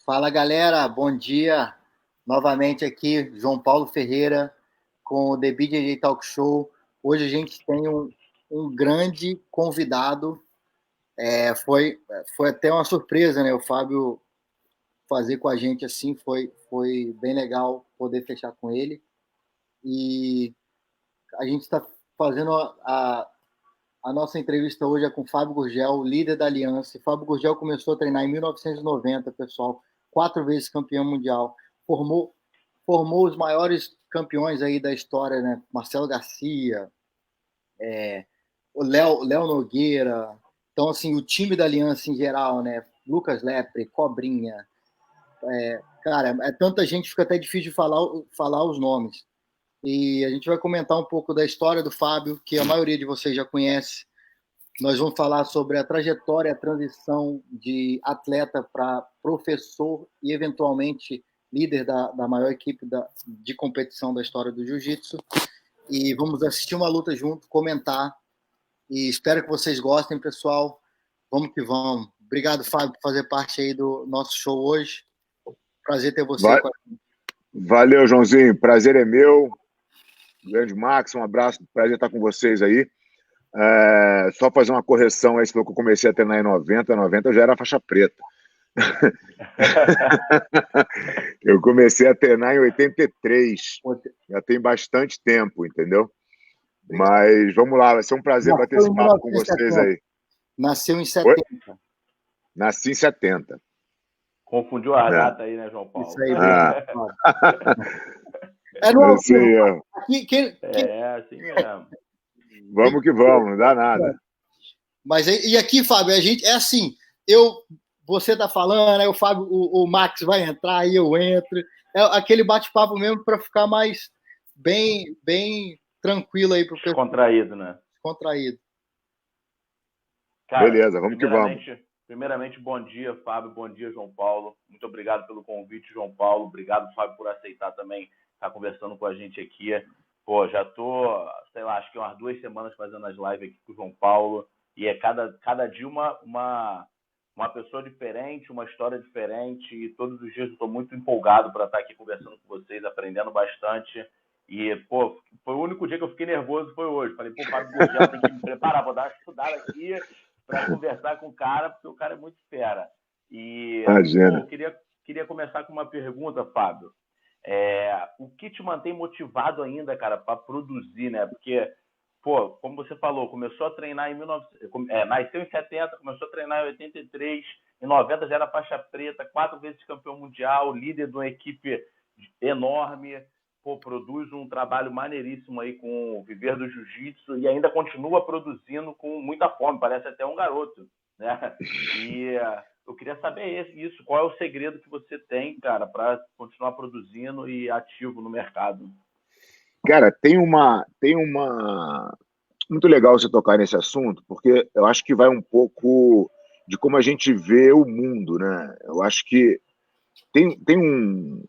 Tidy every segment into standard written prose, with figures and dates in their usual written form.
Fala galera, bom dia. Novamente aqui, João Paulo Ferreira com o The BJJ Talk Show. Hoje a gente tem um grande convidado. Foi até uma surpresa, né? O Fábio fazer com a gente assim, foi bem legal poder fechar com ele. E a gente está fazendo a nossa entrevista hoje é com o Fábio Gurgel, líder da Aliança. Fábio Gurgel começou a treinar em 1990, pessoal, 4 vezes campeão mundial, formou os maiores campeões aí da história, né? Marcelo Garcia, o Léo Nogueira. Então, assim, o time da Aliança em geral, né? Lucas Lepre, Cobrinha. Cara, é tanta gente, fica até difícil de falar os nomes. E a gente vai comentar um pouco da história do Fábio, que a maioria de vocês já conhece. Nós vamos falar sobre a trajetória, a transição de atleta para professor e, eventualmente, líder da maior equipe de competição da história do jiu-jitsu. E vamos assistir uma luta junto, comentar. E espero que vocês gostem, pessoal. Vamos que vamos. Obrigado, Fábio, por fazer parte aí do nosso show hoje. Prazer ter você com a gente. Valeu, Joãozinho. Prazer é meu. Grande Max, um abraço. Prazer estar com vocês aí. Só fazer uma correção aí, se for que eu comecei a treinar em 90 eu já era faixa preta. Eu comecei a treinar em 83. Já tem bastante tempo, entendeu? Mas vamos lá, vai ser um prazer bater esse papo com vocês aí. Nasceu em 70. Oi? Nasci em 70. Confundiu a data aí, né, João Paulo? Isso aí, assim mesmo. Vamos que vamos, não dá nada. Mas e aqui, Fábio, a gente é assim, você tá falando, aí o Fábio, o Max vai entrar, aí eu entro. É aquele bate-papo mesmo para ficar mais bem tranquilo aí pro pessoal. Contraído, né? Contraído. Cara, beleza, vamos que vamos. Primeiramente, bom dia, Fábio. Bom dia, João Paulo. Muito obrigado pelo convite, João Paulo. Obrigado, Fábio, por aceitar também estar conversando com a gente aqui. Pô, já tô, sei lá, acho que umas 2 semanas fazendo as lives aqui com o João Paulo. E é cada dia uma pessoa diferente, uma história diferente. E todos os dias eu estou muito empolgado para estar aqui conversando com vocês, aprendendo bastante. E, pô, foi o único dia que eu fiquei nervoso, foi hoje. Falei, pô, Fábio Gurgel, tem que me preparar, vou dar uma estudada aqui para conversar com o cara, porque o cara é muito fera. E eu queria começar com uma pergunta, Fábio. O que te mantém motivado ainda, cara, para produzir, né? Porque, pô, como você falou, começou a treinar em nasceu em 70, começou a treinar em 83, em 90 já era faixa preta, 4 vezes campeão mundial, líder de uma equipe enorme. Pô, produz um trabalho maneiríssimo aí com o Viver do Jiu-Jitsu e ainda continua produzindo com muita fome, parece até um garoto, né? E eu queria saber isso, qual é o segredo que você tem, cara, para continuar produzindo e ativo no mercado? Cara, tem uma... Muito legal você tocar nesse assunto, porque eu acho que vai um pouco de como a gente vê o mundo, né? Eu acho que tem um...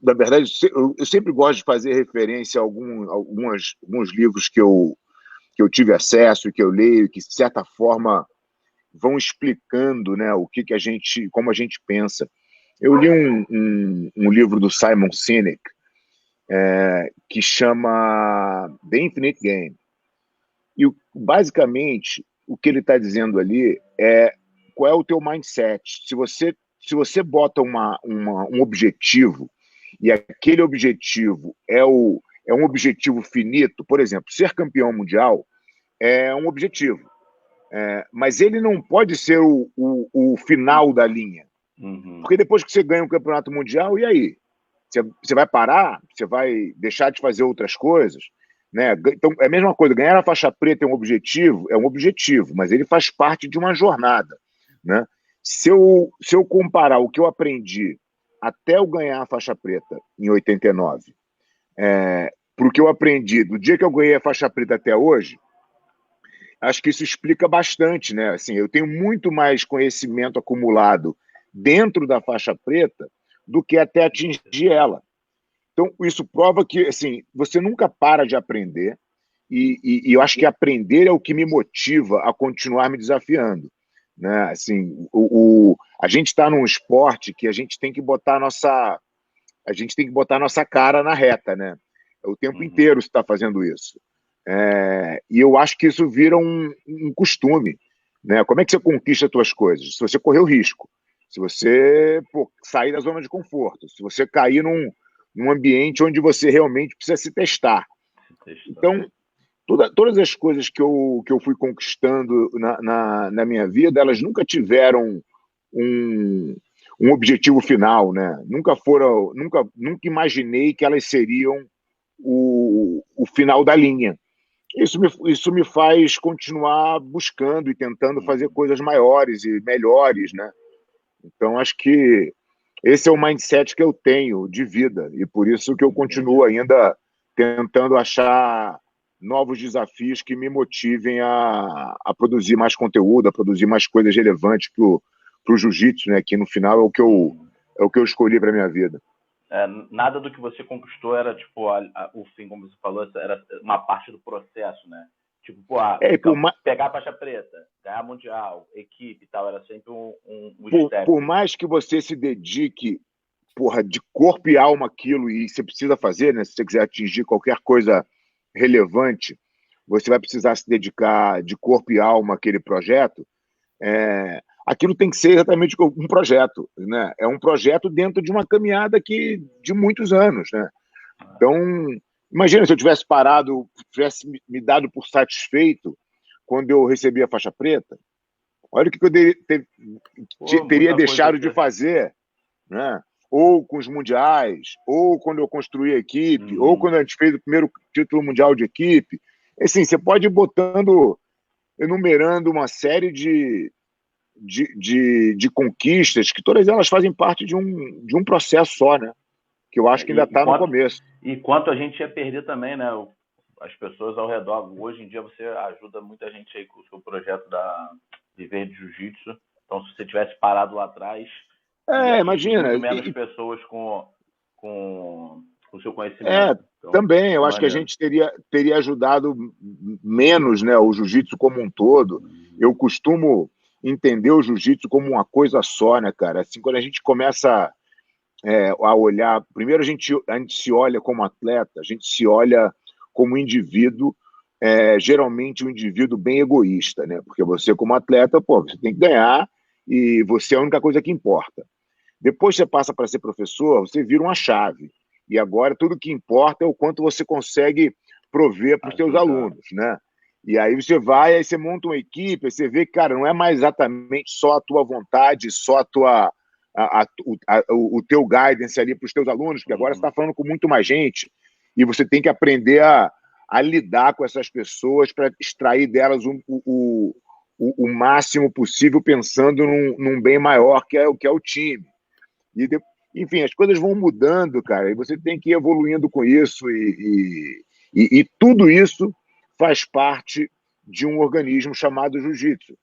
na verdade, eu sempre gosto de fazer referência a alguns livros que eu tive acesso, que eu leio, que, de certa forma, vão explicando, né, como a gente pensa. Eu li um livro do Simon Sinek, que chama The Infinite Game. E, basicamente, o que ele está dizendo ali é qual é o teu mindset. Se você bota um objetivo e aquele objetivo é um objetivo finito, por exemplo, ser campeão mundial é um objetivo, mas ele não pode ser o final da linha. Uhum. Porque depois que você ganha um campeonato mundial, e aí? Você vai parar? Você vai deixar de fazer outras coisas? Né? Então, é a mesma coisa, ganhar a faixa preta é um objetivo, mas ele faz parte de uma jornada, né? Se eu comparar o que eu aprendi até eu ganhar a faixa preta em 89, para o que eu aprendi do dia que eu ganhei a faixa preta até hoje, acho que isso explica bastante, né? Assim, eu tenho muito mais conhecimento acumulado dentro da faixa preta do que até atingir ela. Então, isso prova que, assim, você nunca para de aprender e eu acho que aprender é o que me motiva a continuar me desafiando, né? Assim, A gente está num esporte que a gente tem que botar a nossa cara na reta, né? O tempo inteiro você está fazendo isso. E eu acho que isso vira um costume, né? Como é que você conquista as suas coisas? Se você correr o risco, se você sair da zona de conforto, se você cair num ambiente onde você realmente precisa se testar. Então, todas as coisas que eu fui conquistando na minha vida, elas nunca tiveram um objetivo final, né? Nunca imaginei que elas seriam o final da linha. Isso me faz continuar buscando e tentando fazer coisas maiores e melhores, né? Então, acho que esse é o mindset que eu tenho de vida, e por isso que eu continuo ainda tentando achar novos desafios que me motivem a produzir mais conteúdo, a produzir mais coisas relevantes para o jiu-jitsu, né? Que no final é o que eu escolhi para minha vida. Nada do que você conquistou era tipo o fim, como você falou, era uma parte do processo, né? Tipo, pegar a faixa preta, ganhar mundial, equipe e tal, era sempre um step. Por mais que você se dedique, de corpo e alma aquilo, e você precisa fazer, né? Se você quiser atingir qualquer coisa relevante, você vai precisar se dedicar de corpo e alma àquele projeto. Aquilo tem que ser exatamente um projeto, né? É um projeto dentro de uma caminhada de muitos anos, né? Então, imagina se eu tivesse parado, tivesse me dado por satisfeito quando eu recebi a faixa preta. Olha o que eu teria deixado de fazer, né? Ou com os mundiais, ou quando eu construí a equipe, ou quando a gente fez o primeiro título mundial de equipe. Assim, você pode ir enumerando uma série de conquistas, que todas elas fazem parte de um processo só, né? Que eu acho que ainda está no começo. E quanto a gente ia perder também, né? As pessoas ao redor. Hoje em dia você ajuda muita gente aí com o seu projeto da Viver de Jiu-Jitsu. Então, se você tivesse parado lá atrás, imagina. Muito menos pessoas com o seu conhecimento. Então, também, eu acho que a gente teria ajudado menos, né, o jiu-jitsu como um todo. Eu costumo entender o jiu-jitsu como uma coisa só, né, cara? Assim, quando a gente começa a olhar, primeiro a gente se olha como atleta, a gente se olha como indivíduo, geralmente um indivíduo bem egoísta, né? Porque você, como atleta, você tem que ganhar e você é a única coisa que importa. Depois você passa para ser professor, você vira uma chave. E agora tudo que importa é o quanto você consegue prover para os seus alunos, né? E aí você vai, aí você monta uma equipe, aí você vê que, cara, não é mais exatamente só a tua vontade, só o teu guidance ali para os teus alunos, porque agora você está falando com muito mais gente e você tem que aprender a lidar com essas pessoas para extrair delas o máximo possível, pensando num bem maior que é o time. Enfim, as coisas vão mudando, cara, e você tem que ir evoluindo com isso, e tudo isso faz parte de um organismo chamado jiu-jitsu.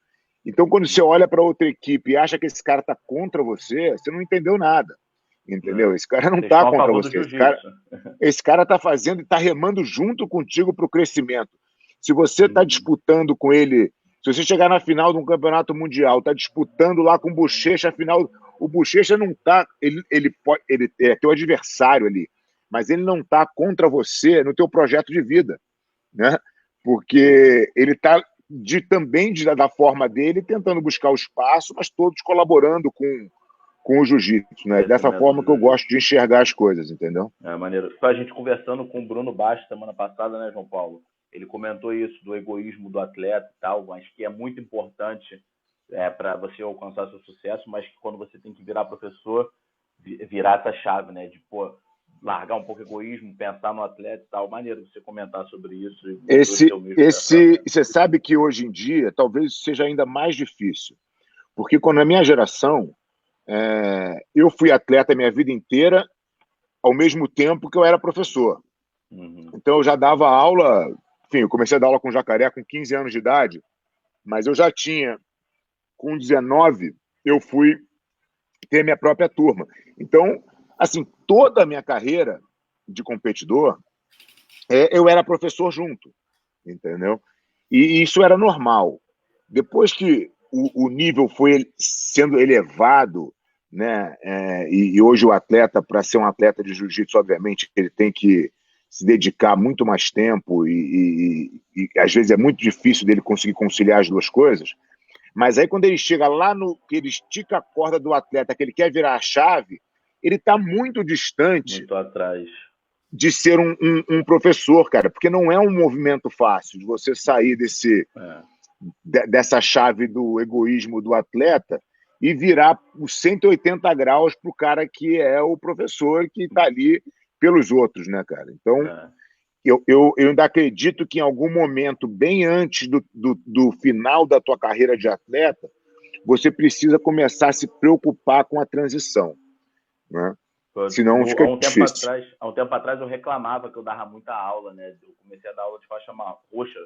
Então, quando você olha para outra equipe e acha que esse cara está contra você, você não entendeu nada, entendeu? Esse cara não está contra você. Esse cara está fazendo e está remando junto contigo para o crescimento. Se você está disputando com ele, se você chegar na final de um campeonato mundial, está disputando lá com o Bochecha, afinal, o Bochecha não está, ele é teu adversário ali, mas ele não está contra você no teu projeto de vida, né? Porque ele está também da forma dele, tentando buscar o espaço, mas todos colaborando com o jiu-jitsu, né? Dessa forma que eu gosto de enxergar as coisas, entendeu? Maneiro. A gente conversando com o Bruno Bastos semana passada, né, João Paulo? Ele comentou isso, do egoísmo do atleta e tal, mas que é muito importante para você alcançar seu sucesso, mas que quando você tem que virar professor, virar essa chave, né? De, largar um pouco o egoísmo, pensar no atleta e tal. Maneiro você comentar sobre isso. Você sabe que hoje em dia talvez seja ainda mais difícil, porque quando na minha geração, eu fui atleta a minha vida inteira, ao mesmo tempo que eu era professor. Então eu já dava aula, enfim, eu comecei a dar aula com Jacaré com 15 anos de idade, mas eu já tinha, com 19, eu fui ter minha própria turma. Então, assim, toda a minha carreira de competidor, eu era professor junto, entendeu? E isso era normal. Depois que o nível foi sendo elevado, né? E hoje o atleta, para ser um atleta de jiu-jitsu, obviamente, ele tem que se dedicar muito mais tempo e às vezes é muito difícil dele conseguir conciliar as duas coisas. Mas aí quando ele chega lá no que ele estica a corda do atleta, que ele quer virar a chave, ele está muito distante Muito atrás. de ser um professor, cara, porque não é um movimento fácil de você sair dessa chave do egoísmo do atleta e virar os 180 graus para o cara que é o professor que está ali pelos outros, né, cara? Então, eu ainda acredito que em algum momento, bem antes do final da tua carreira de atleta, você precisa começar a se preocupar com a transição, né? Senão fica difícil. Há um tempo atrás eu reclamava que eu dava muita aula, né? Eu comecei a dar aula de faixa roxa,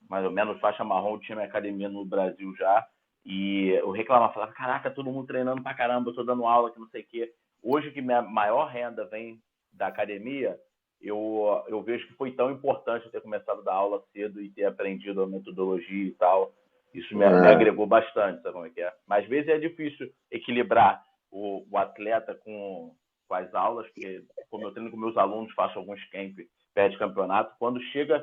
mais ou menos faixa marrom, tinha minha academia no Brasil já, e eu reclamava, falava, caraca, todo mundo treinando pra caramba, eu tô dando aula que não sei o quê. Hoje que minha maior renda vem da academia, eu vejo que foi tão importante eu ter começado a dar aula cedo e ter aprendido a metodologia e tal. Isso me agregou bastante, sabe como é que é? Mas às vezes é difícil equilibrar o atleta com as aulas, porque como eu treino com meus alunos, faço alguns camp perto de campeonato, quando chega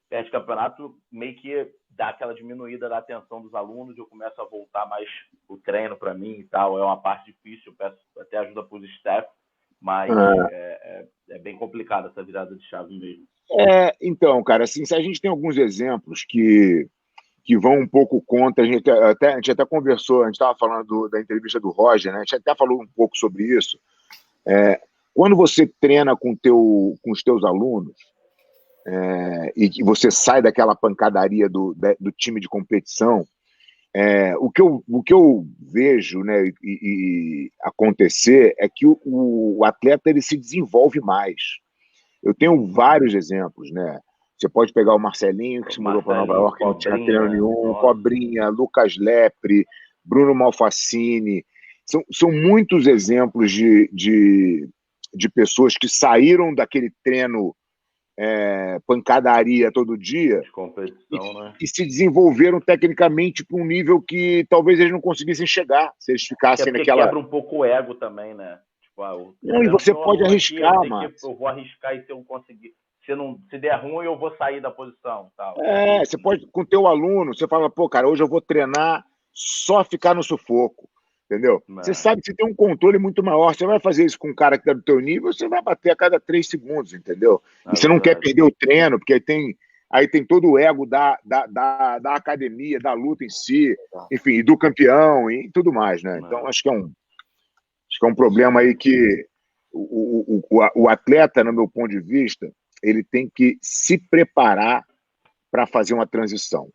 perto de campeonato, meio que dá aquela diminuída da atenção dos alunos, eu começo a voltar mais o treino para mim e tal, é uma parte difícil, eu peço até ajuda para os staff, mas é bem complicado essa virada de chave mesmo. Então, cara, assim, a gente tem alguns exemplos que vão um pouco contra, a gente até conversou, a gente estava falando da entrevista do Roger, né? A gente até falou um pouco sobre isso. Quando você treina com os teus alunos e que você sai daquela pancadaria do time de competição, o que eu vejo, né, e acontecer é que o atleta ele se desenvolve mais. Eu tenho vários exemplos, né? Você pode pegar o Marcelinho, que se mudou para Nova York, que não tinha treino nenhum, Cobrinha, Lucas Lepre, Bruno Malfacini. São muitos exemplos de pessoas que saíram daquele treino pancadaria todo dia de competição, né? E se desenvolveram tecnicamente para um nível que talvez eles não conseguissem chegar se eles ficassem naquela... Quebra um pouco o ego também, né? Tipo, não, e você pode arriscar, mano. Eu vou arriscar e se eu conseguir... Se der ruim, eu vou sair da posição. Tal. Você pode, com o teu aluno, você fala, pô, cara, hoje eu vou treinar só ficar no sufoco, entendeu? Você sabe que você tem um controle muito maior. Você vai fazer isso com um cara que tá do teu nível, você vai bater a cada 3 segundos, entendeu? E você não quer perder o treino, porque aí tem todo o ego da academia, da luta em si, enfim, e do campeão e tudo mais, né? Então, acho que é um problema aí que o atleta, no meu ponto de vista, ele tem que se preparar para fazer uma transição,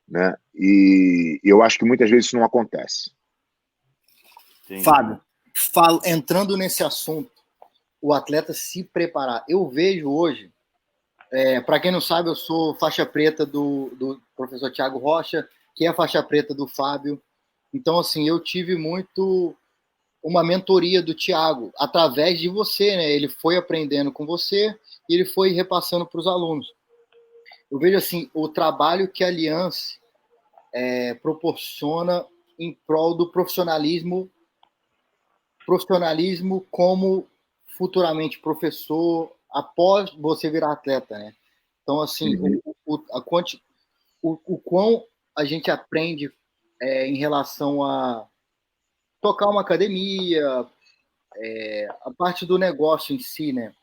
né? E eu acho que muitas vezes isso não acontece. Sim. Fábio, entrando nesse assunto, o atleta se preparar. Eu vejo hoje, para quem não sabe, eu sou faixa preta do professor Thiago Rocha, que é faixa preta do Fábio. Então, assim, eu tive muito uma mentoria do Thiago através de você, né? Ele foi aprendendo com você e ele foi repassando para os alunos. Eu vejo assim o trabalho que a Aliança proporciona em prol do profissionalismo como futuramente professor após você virar atleta, né? Então, assim, o quão a gente aprende em relação a tocar uma academia, a parte do negócio em si, né?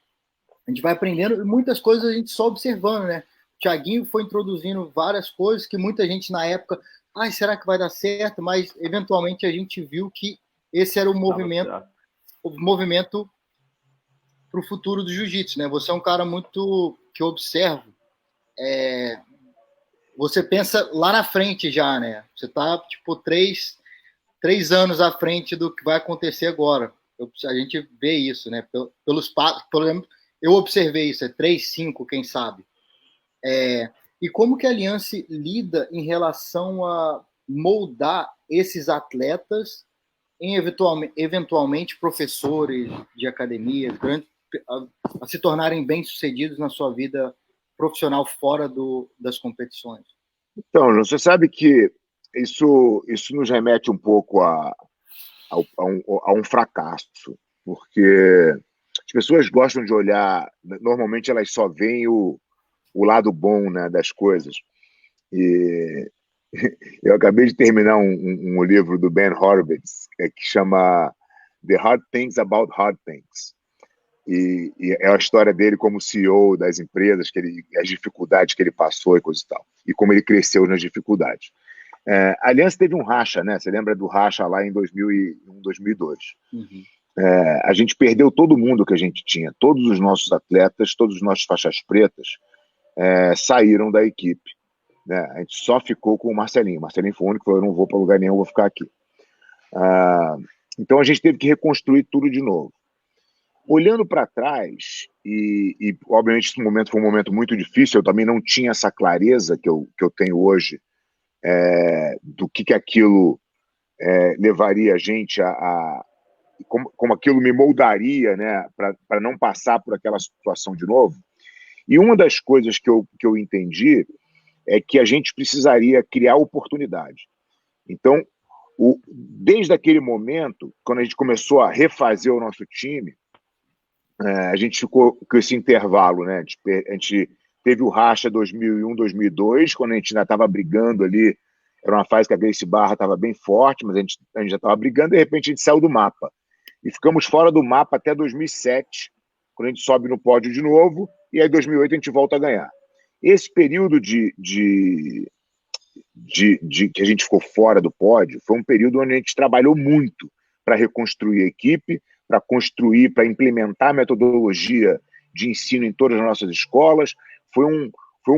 A gente vai aprendendo e muitas coisas a gente só observando, né? O Thiaguinho foi introduzindo várias coisas que muita gente na época, será que vai dar certo? Mas eventualmente a gente viu que esse era o movimento para o futuro do jiu-jitsu, né? Você é um cara muito que eu observo. Você pensa lá na frente já, né? Você tá tipo 3 anos à frente do que vai acontecer agora. A gente vê isso, né? Pelos passos, por exemplo, eu observei isso, 3, 5, quem sabe. E como que a Aliança lida em relação a moldar esses atletas em eventualmente professores de academia, a se tornarem bem-sucedidos na sua vida profissional fora das competições? Então, você sabe que isso nos remete um pouco a um fracasso, porque as pessoas gostam de olhar, normalmente elas só veem o lado bom, né, das coisas. E eu acabei de terminar um livro do Ben Horowitz, que chama The Hard Things About Hard Things. E é a história dele como CEO das empresas, as dificuldades que ele passou e coisa e tal, e como ele cresceu nas dificuldades. A Aliança teve um racha, né? Você lembra do racha lá em 2001, 2002? Uhum. A gente perdeu todo mundo que a gente tinha, todos os nossos atletas, todos os nossos faixas pretas saíram da equipe. Né? A gente só ficou com o Marcelinho. O Marcelinho foi o único que falou: eu não vou para lugar nenhum, vou ficar aqui. Então a gente teve que reconstruir tudo de novo. Olhando para trás, e obviamente esse momento foi um momento muito difícil, eu também não tinha essa clareza que eu tenho hoje do que aquilo levaria a gente como aquilo me moldaria, né, para não passar por aquela situação de novo. E uma das coisas que eu entendi é que a gente precisaria criar oportunidade. Então, desde aquele momento, quando a gente começou a refazer o nosso time, a gente ficou com esse intervalo, né? A gente teve o racha 2001, 2002, quando a gente ainda estava brigando ali. Era uma fase que a Gracie Barra estava bem forte, mas a gente já estava brigando, e de repente a gente saiu do mapa. E ficamos fora do mapa até 2007, quando a gente sobe no pódio de novo, e aí em 2008 a gente volta a ganhar. Esse período que a gente ficou fora do pódio foi um período onde a gente trabalhou muito para reconstruir a equipe, para construir, para implementar a metodologia de ensino em todas as nossas escolas. Foi um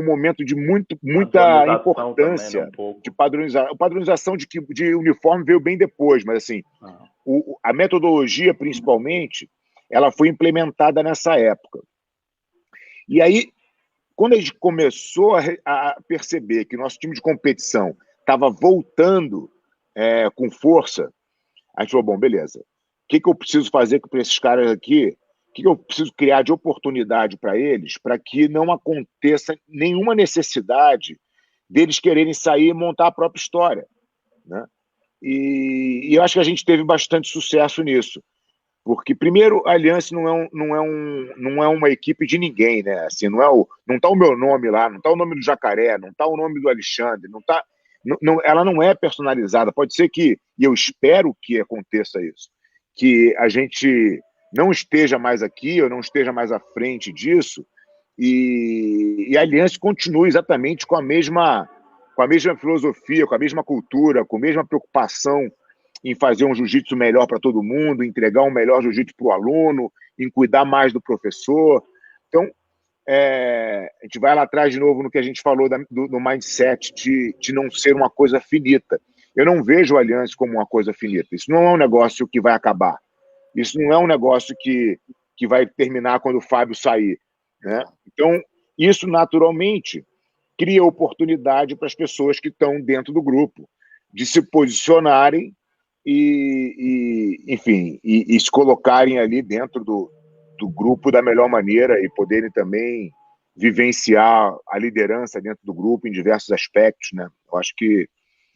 momento de muita importância também, né, de padronizar. A padronização de uniforme veio bem depois, mas assim, a metodologia, principalmente, ela foi implementada nessa época. E aí, quando a gente começou a perceber que nosso time de competição estava voltando com força, a gente falou: bom, beleza, o que eu preciso fazer para esses caras aqui? O que eu preciso criar de oportunidade para eles, para que não aconteça nenhuma necessidade deles quererem sair e montar a própria história, né? E eu acho que a gente teve bastante sucesso nisso, porque, primeiro, a Aliança não é uma equipe de ninguém, né? Assim, não está o meu nome lá, não está o nome do Jacaré, não está o nome do Alexandre, ela não é personalizada. Pode ser que, e eu espero que aconteça isso, que a gente não esteja mais aqui, ou não esteja mais à frente disso, e a Aliança continue exatamente com a mesma filosofia, com a mesma cultura, com a mesma preocupação em fazer um jiu-jitsu melhor para todo mundo, entregar um melhor jiu-jitsu para o aluno, em cuidar mais do professor. Então, a gente vai lá atrás de novo no que a gente falou do mindset de não ser uma coisa finita. Eu não vejo a Aliança como uma coisa finita. Isso não é um negócio que vai acabar. Isso não é um negócio que vai terminar quando o Fábio sair, né? Então, isso naturalmente cria oportunidade para as pessoas que estão dentro do grupo de se posicionarem enfim, se colocarem ali dentro do grupo da melhor maneira e poderem também vivenciar a liderança dentro do grupo em diversos aspectos, né? Eu acho que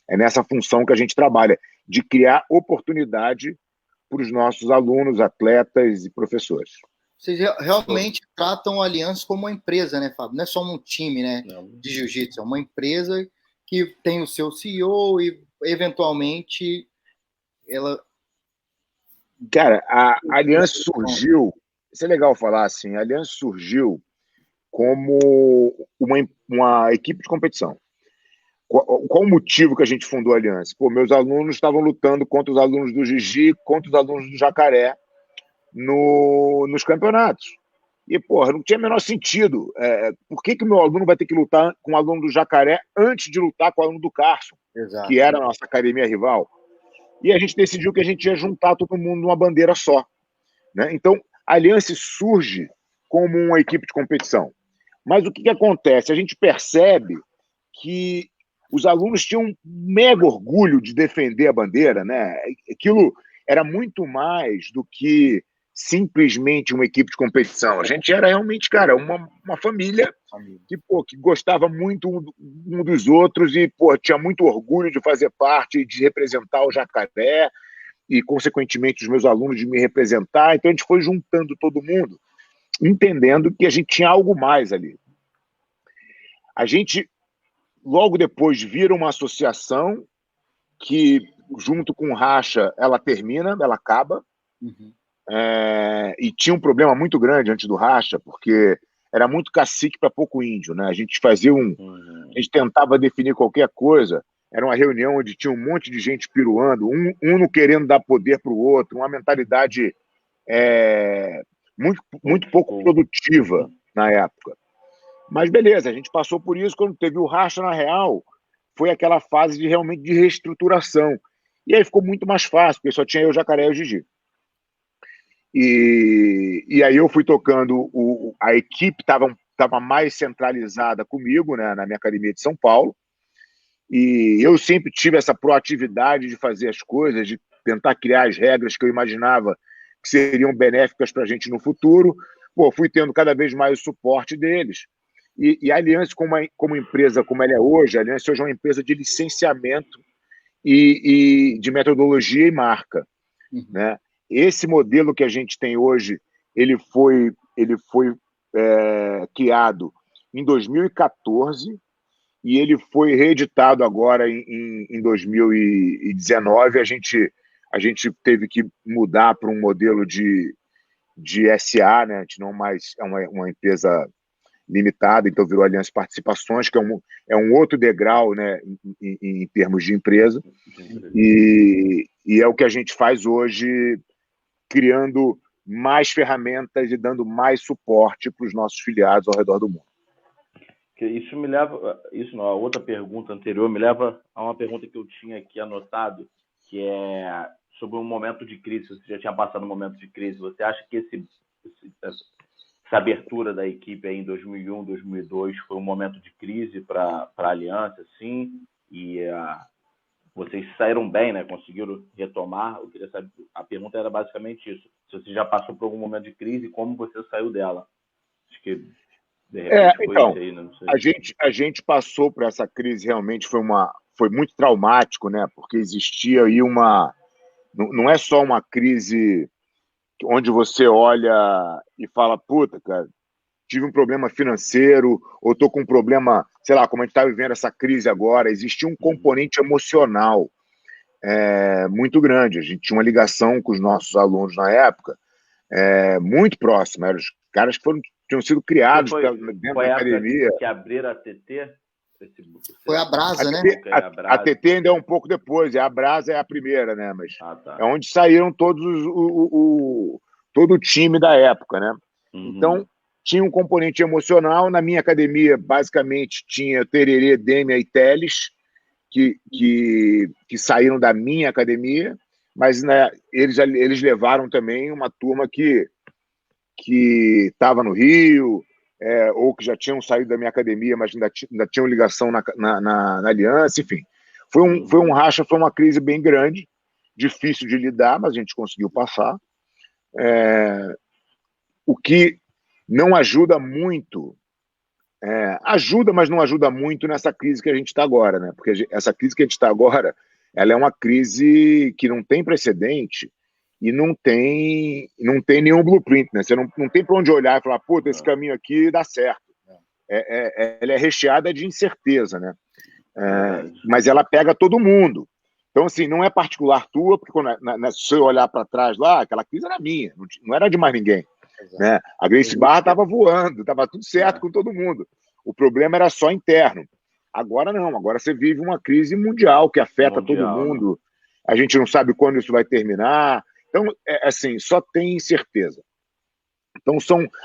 é nessa função que a gente trabalha, de criar oportunidade para os nossos alunos, atletas e professores. Vocês realmente tratam a Aliança como uma empresa, né, Fábio? Não é só um time, né, de jiu-jitsu, é uma empresa que tem o seu CEO e, eventualmente, ela... Cara, a Aliança surgiu, isso é legal falar assim, a Aliança surgiu como uma equipe de competição. Qual o motivo que a gente fundou a Aliança? Pô, meus alunos estavam lutando contra os alunos do Gigi, contra os alunos do Jacaré nos campeonatos. E, porra, não tinha o menor sentido. Por que o meu aluno vai ter que lutar com o aluno do Jacaré antes de lutar com o aluno do Carson, Exato, que era a nossa academia rival? E a gente decidiu que a gente ia juntar todo mundo numa bandeira só, né? Então, a Aliança surge como uma equipe de competição. Mas o que acontece? A gente percebe que os alunos tinham um mega orgulho de defender a bandeira, né? Aquilo era muito mais do que simplesmente uma equipe de competição. A gente era realmente, cara, uma família que gostava muito um dos outros e, pô, tinha muito orgulho de fazer parte, de representar o Jacaré e, consequentemente, os meus alunos de me representar. Então, a gente foi juntando todo mundo, entendendo que a gente tinha algo mais ali. A gente, logo depois, vira uma associação que, junto com o Racha, ela termina, ela acaba. E tinha um problema muito grande antes do Racha, porque era muito cacique para pouco índio, né? A gente fazia a gente tentava definir qualquer coisa, era uma reunião onde tinha um monte de gente piruando, um não querendo dar poder para o outro, uma mentalidade muito pouco produtiva na época. Mas beleza, a gente passou por isso. Quando teve o Racha, na real, foi aquela fase realmente de reestruturação. E aí ficou muito mais fácil, porque só tinha eu, o Jacaré e o Gigi. E aí eu fui tocando, a equipe estava mais centralizada comigo, né, na minha academia de São Paulo, e eu sempre tive essa proatividade de fazer as coisas, de tentar criar as regras que eu imaginava que seriam benéficas para a gente no futuro. Pô, fui tendo cada vez mais o suporte deles. E a Aliança, como empresa como ela é hoje, a Aliança hoje é uma empresa de licenciamento e de metodologia e marca, né? Esse modelo que a gente tem hoje, ele foi criado em 2014 e ele foi reeditado agora em 2019. A gente teve que mudar para um modelo de SA, né? A gente não mais é uma empresa limitada, então virou Aliança Participações, que é um outro degrau, né, em termos de empresa. E é o que a gente faz hoje, criando mais ferramentas e dando mais suporte para os nossos filiados ao redor do mundo. Isso me leva, a outra pergunta anterior me leva a uma pergunta que eu tinha aqui anotado, que é sobre um momento de crise. Você já tinha passado um momento de crise. Você acha que essa abertura da equipe aí em 2001, 2002 foi um momento de crise para a Aliança, sim? E vocês saíram bem, né? Conseguiram retomar. Eu queria saber, a pergunta era basicamente isso. Se você já passou por algum momento de crise, como você saiu dela? Acho que, de repente, foi então, isso aí, né? Não sei. A gente passou por essa crise, realmente foi muito traumático, né? Porque existia aí não é só uma crise onde você olha e fala, puta, cara, tive um problema financeiro, ou estou com um problema, sei lá, como a gente está vivendo essa crise agora. Existia um componente emocional muito grande. A gente tinha uma ligação com os nossos alunos na época, muito próxima. Eram os caras que tinham sido criados dentro da academia. Que abriram a TT? Foi a Brasa, né? A TT ainda é um pouco depois, a Brasa é a primeira, né? Mas tá. é onde saíram todo o time da época, né? Então, tinha um componente emocional. Na minha academia, basicamente, tinha Tererê, Dêmia e Teles, que saíram da minha academia, mas, né, eles levaram também uma turma que estava no Rio, ou que já tinham saído da minha academia, mas ainda tinham ligação na Aliança, enfim. Foi um racha, foi uma crise bem grande, difícil de lidar, mas a gente conseguiu passar. O que não ajuda muito, ajuda, mas não ajuda muito nessa crise que a gente está agora, né? Porque essa crise que a gente está agora, ela é uma crise que não tem precedente e não tem nenhum blueprint, né? Você não tem para onde olhar e falar, puta, esse caminho aqui dá certo. Ela é recheada de incerteza, né? Mas ela pega todo mundo. Então, assim, não é particular tua, porque se você olhar para trás lá, aquela crise era minha, não era de mais ninguém. Né? A Gracie Barra estava voando, estava tudo certo com todo mundo. O problema era só interno. Agora não, agora você vive uma crise mundial que afeta todo mundo. Né? A gente não sabe quando isso vai terminar. Então, assim, só tem incerteza. Então,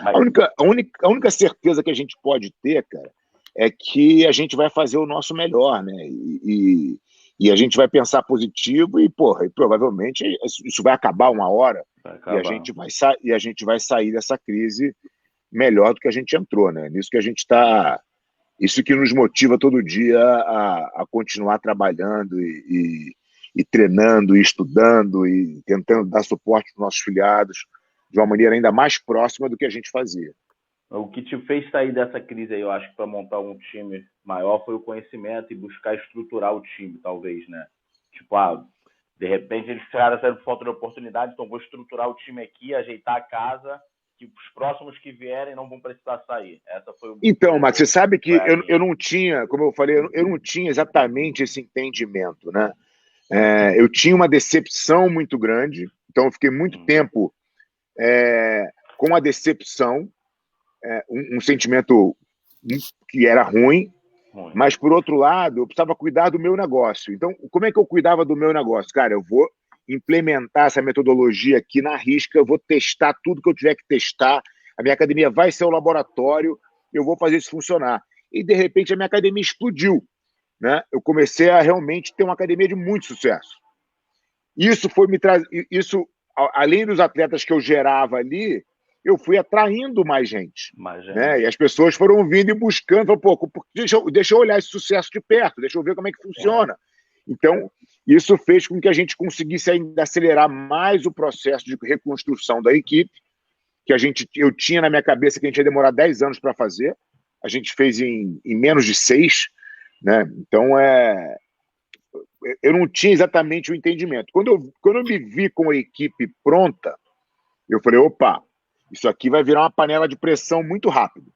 a única certeza que a gente pode ter, cara, é que a gente vai fazer o nosso melhor, né? E a gente vai pensar positivo e provavelmente isso vai acabar uma hora e a gente vai sair dessa crise melhor do que a gente entrou, né? Isso que nos motiva todo dia a continuar trabalhando e treinando, e estudando, e tentando dar suporte para os nossos filiados de uma maneira ainda mais próxima do que a gente fazia. O que te fez sair dessa crise aí, eu acho que para montar um time maior foi o conhecimento e buscar estruturar o time, talvez, né? Tipo, de repente eles ficaram saindo por falta de oportunidade, então vou estruturar o time aqui, ajeitar a casa, que os próximos que vierem não vão precisar sair. Essa foi Então, Max, você sabe que eu não tinha, como eu falei, eu não tinha exatamente esse entendimento, né? Eu tinha uma decepção muito grande, então eu fiquei muito tempo com a decepção, um sentimento que era ruim, mas, por outro lado, eu precisava cuidar do meu negócio. Então, como é que eu cuidava do meu negócio? Cara, eu vou implementar essa metodologia aqui na risca, eu vou testar tudo que eu tiver que testar, a minha academia vai ser o laboratório, eu vou fazer isso funcionar. E, de repente, a minha academia explodiu, né? Eu comecei a realmente ter uma academia de muito sucesso. Isso foi me trazer... Isso, além dos atletas que eu gerava ali, eu fui atraindo mais gente. Né? E as pessoas foram vindo e buscando, pô, deixa eu olhar esse sucesso de perto, deixa eu ver como é que funciona. Então, isso fez com que a gente conseguisse ainda acelerar mais o processo de reconstrução da equipe, que eu tinha na minha cabeça que a gente ia demorar 10 anos para fazer, a gente fez em menos de 6, né? Então, eu não tinha exatamente o entendimento. Quando eu me vi com a equipe pronta, eu falei, opa, isso aqui vai virar uma panela de pressão muito rápido.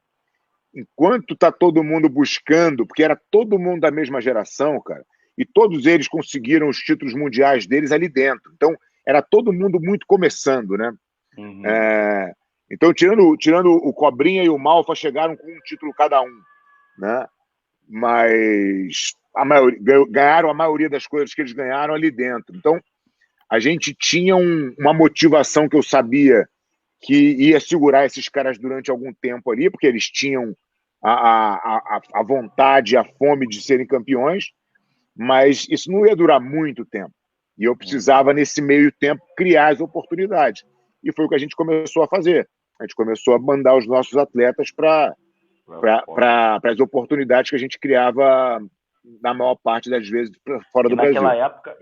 Enquanto está todo mundo buscando, porque era todo mundo da mesma geração, cara, e todos eles conseguiram os títulos mundiais deles ali dentro. Então, era todo mundo muito começando, né? Uhum. Então, tirando o Cobrinha e o Malfa, chegaram com um título cada um, né? Mas ganharam a maioria das coisas que eles ganharam ali dentro. Então, a gente tinha uma motivação que eu sabia que ia segurar esses caras durante algum tempo ali, porque eles tinham a vontade, a fome de serem campeões, mas isso não ia durar muito tempo. E eu precisava, nesse meio tempo, criar as oportunidades. E foi o que a gente começou a fazer. A gente começou a mandar os nossos atletas para as oportunidades que a gente criava, na maior parte das vezes, fora do Brasil.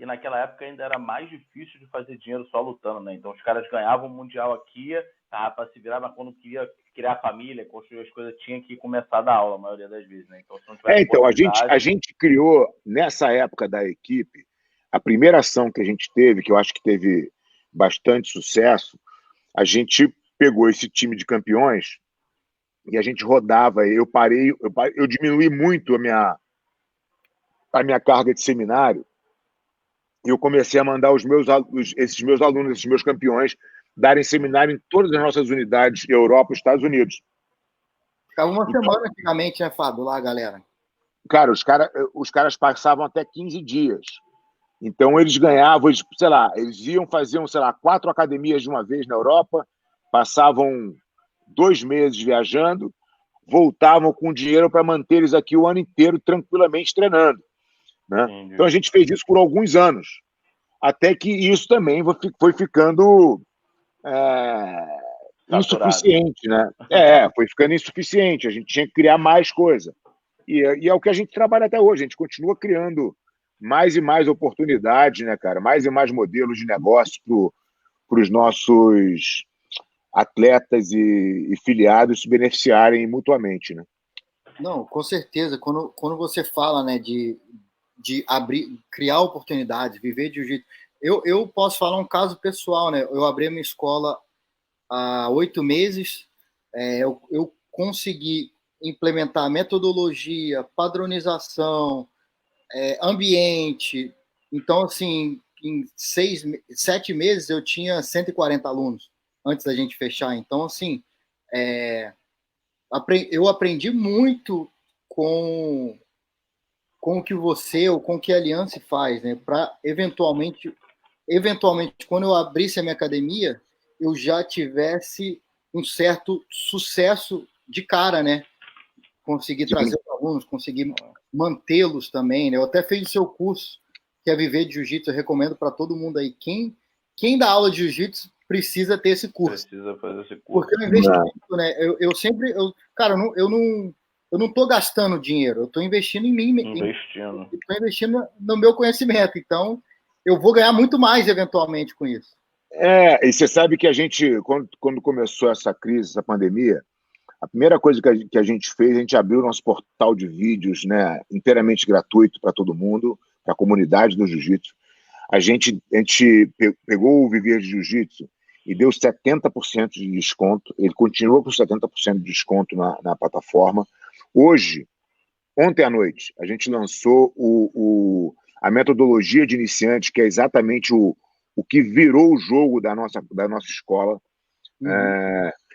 Naquela época ainda era mais difícil de fazer dinheiro só lutando, né? Então os caras ganhavam o Mundial aqui, para se virar, mas quando queria criar família, construir as coisas, tinha que começar a dar aula, a maioria das vezes, né? Então, se não tivesse a gente criou, nessa época da equipe, a primeira ação que a gente teve, que eu acho que teve bastante sucesso, a gente pegou esse time de campeões e a gente rodava. Eu diminuí muito a minha carga de seminário e eu comecei a mandar esses meus alunos, esses meus campeões, darem seminário em todas as nossas unidades, Europa e Estados Unidos. Ficava uma semana antigamente, né, Fábio, lá, galera? Cara, os caras passavam até 15 dias. Então, eles ganhavam, eles iam fazer, 4 academias de uma vez na Europa, passavam 2 meses viajando, voltavam com dinheiro para manter eles aqui o ano inteiro tranquilamente treinando. Né? Então, a gente fez isso por alguns anos, até que isso também foi ficando insuficiente. Né? Foi ficando insuficiente, a gente tinha que criar mais coisa. E é o que a gente trabalha até hoje, a gente continua criando mais e mais oportunidades, né, cara? Mais e mais modelos de negócio para os nossos atletas e filiados se beneficiarem mutuamente, né? Não, com certeza. Quando você fala, né, de criar oportunidades, viver de jiu-jitsu, eu posso falar um caso pessoal, né? Eu abri a minha escola há 8 meses, eu consegui implementar metodologia, padronização, ambiente. Então, assim, em 7 meses eu tinha 140 alunos antes da gente fechar. Então, assim, eu aprendi muito com o que você ou com o que a Aliança faz, né? Para eventualmente, quando eu abrisse a minha academia, eu já tivesse um certo sucesso de cara, né? Conseguir trazer os alunos, conseguir mantê-los também, né? Eu até fiz o seu curso, que é Viver de Jiu-Jitsu, eu recomendo para todo mundo aí. Quem dá aula de Jiu-Jitsu precisa ter esse curso. Precisa fazer esse curso. Porque o investimento, né? Eu não estou gastando dinheiro, eu estou investindo em mim. Estou investindo no meu conhecimento. Então, eu vou ganhar muito mais, eventualmente, com isso. E você sabe que a gente, quando começou essa crise, essa pandemia, a primeira coisa que a gente fez, a gente abriu nosso portal de vídeos, né, inteiramente gratuito para todo mundo, para a comunidade do jiu-jitsu. A gente pegou o Viver de Jiu-Jitsu e deu 70% de desconto. Ele continua com 70% de desconto na plataforma. Hoje, ontem à noite, a gente lançou a metodologia de iniciantes, que é exatamente o que virou o jogo da nossa escola.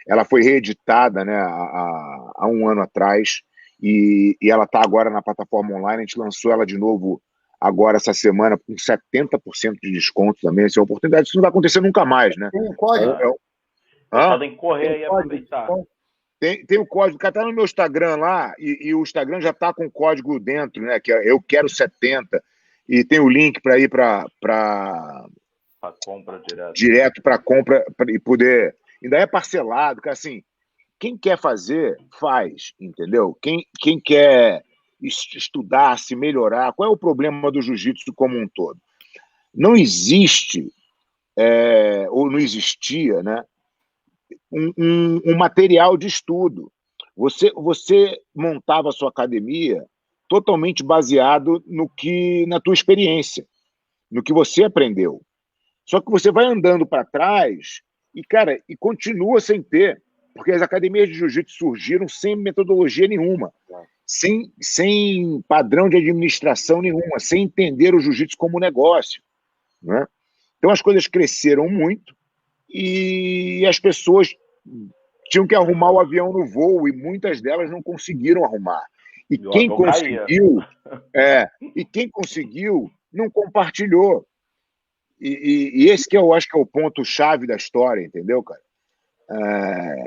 Ela foi reeditada, né, há um ano atrás e ela está agora na plataforma online. A gente lançou ela de novo agora essa semana com 70% de desconto também. Essa é uma oportunidade, isso não vai acontecer nunca mais, né? Tem um código? Podem correr aí e aproveitar. Tem o código, que está no meu Instagram lá, e o Instagram já está com o código dentro, né? Que é Eu Quero 70, e tem o link para ir para compra direto para compra e poder. Ainda é parcelado, que assim, quem quer fazer, faz, entendeu? Quem quer estudar, se melhorar, qual é o problema do jiu-jitsu como um todo? Não existe, ou não existia, né? Um material de estudo. Você montava a sua academia totalmente baseado na tua experiência, no que você aprendeu. Só que você vai andando para trás e continua sem ter, porque as academias de jiu-jitsu surgiram sem metodologia nenhuma, sem padrão de administração nenhuma, sem entender o jiu-jitsu como negócio, né? Então as coisas cresceram muito e as pessoas tinham que arrumar o avião no voo e muitas delas não conseguiram arrumar. E quem conseguiu não compartilhou. E esse que eu acho que é o ponto-chave da história, entendeu, cara?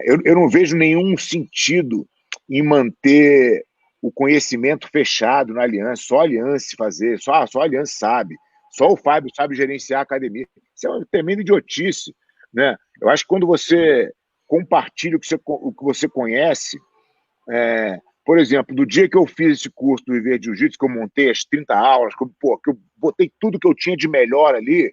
Eu não vejo nenhum sentido em manter o conhecimento fechado na Aliança, só a Aliança fazer, só a Aliança sabe, só o Fábio sabe gerenciar a academia. Isso é uma tremenda idiotice, né? Eu acho que quando você compartilha o que você conhece, por exemplo, do dia que eu fiz esse curso do Viver de Jiu-Jitsu, que eu montei as 30 aulas, que eu botei tudo que eu tinha de melhor ali,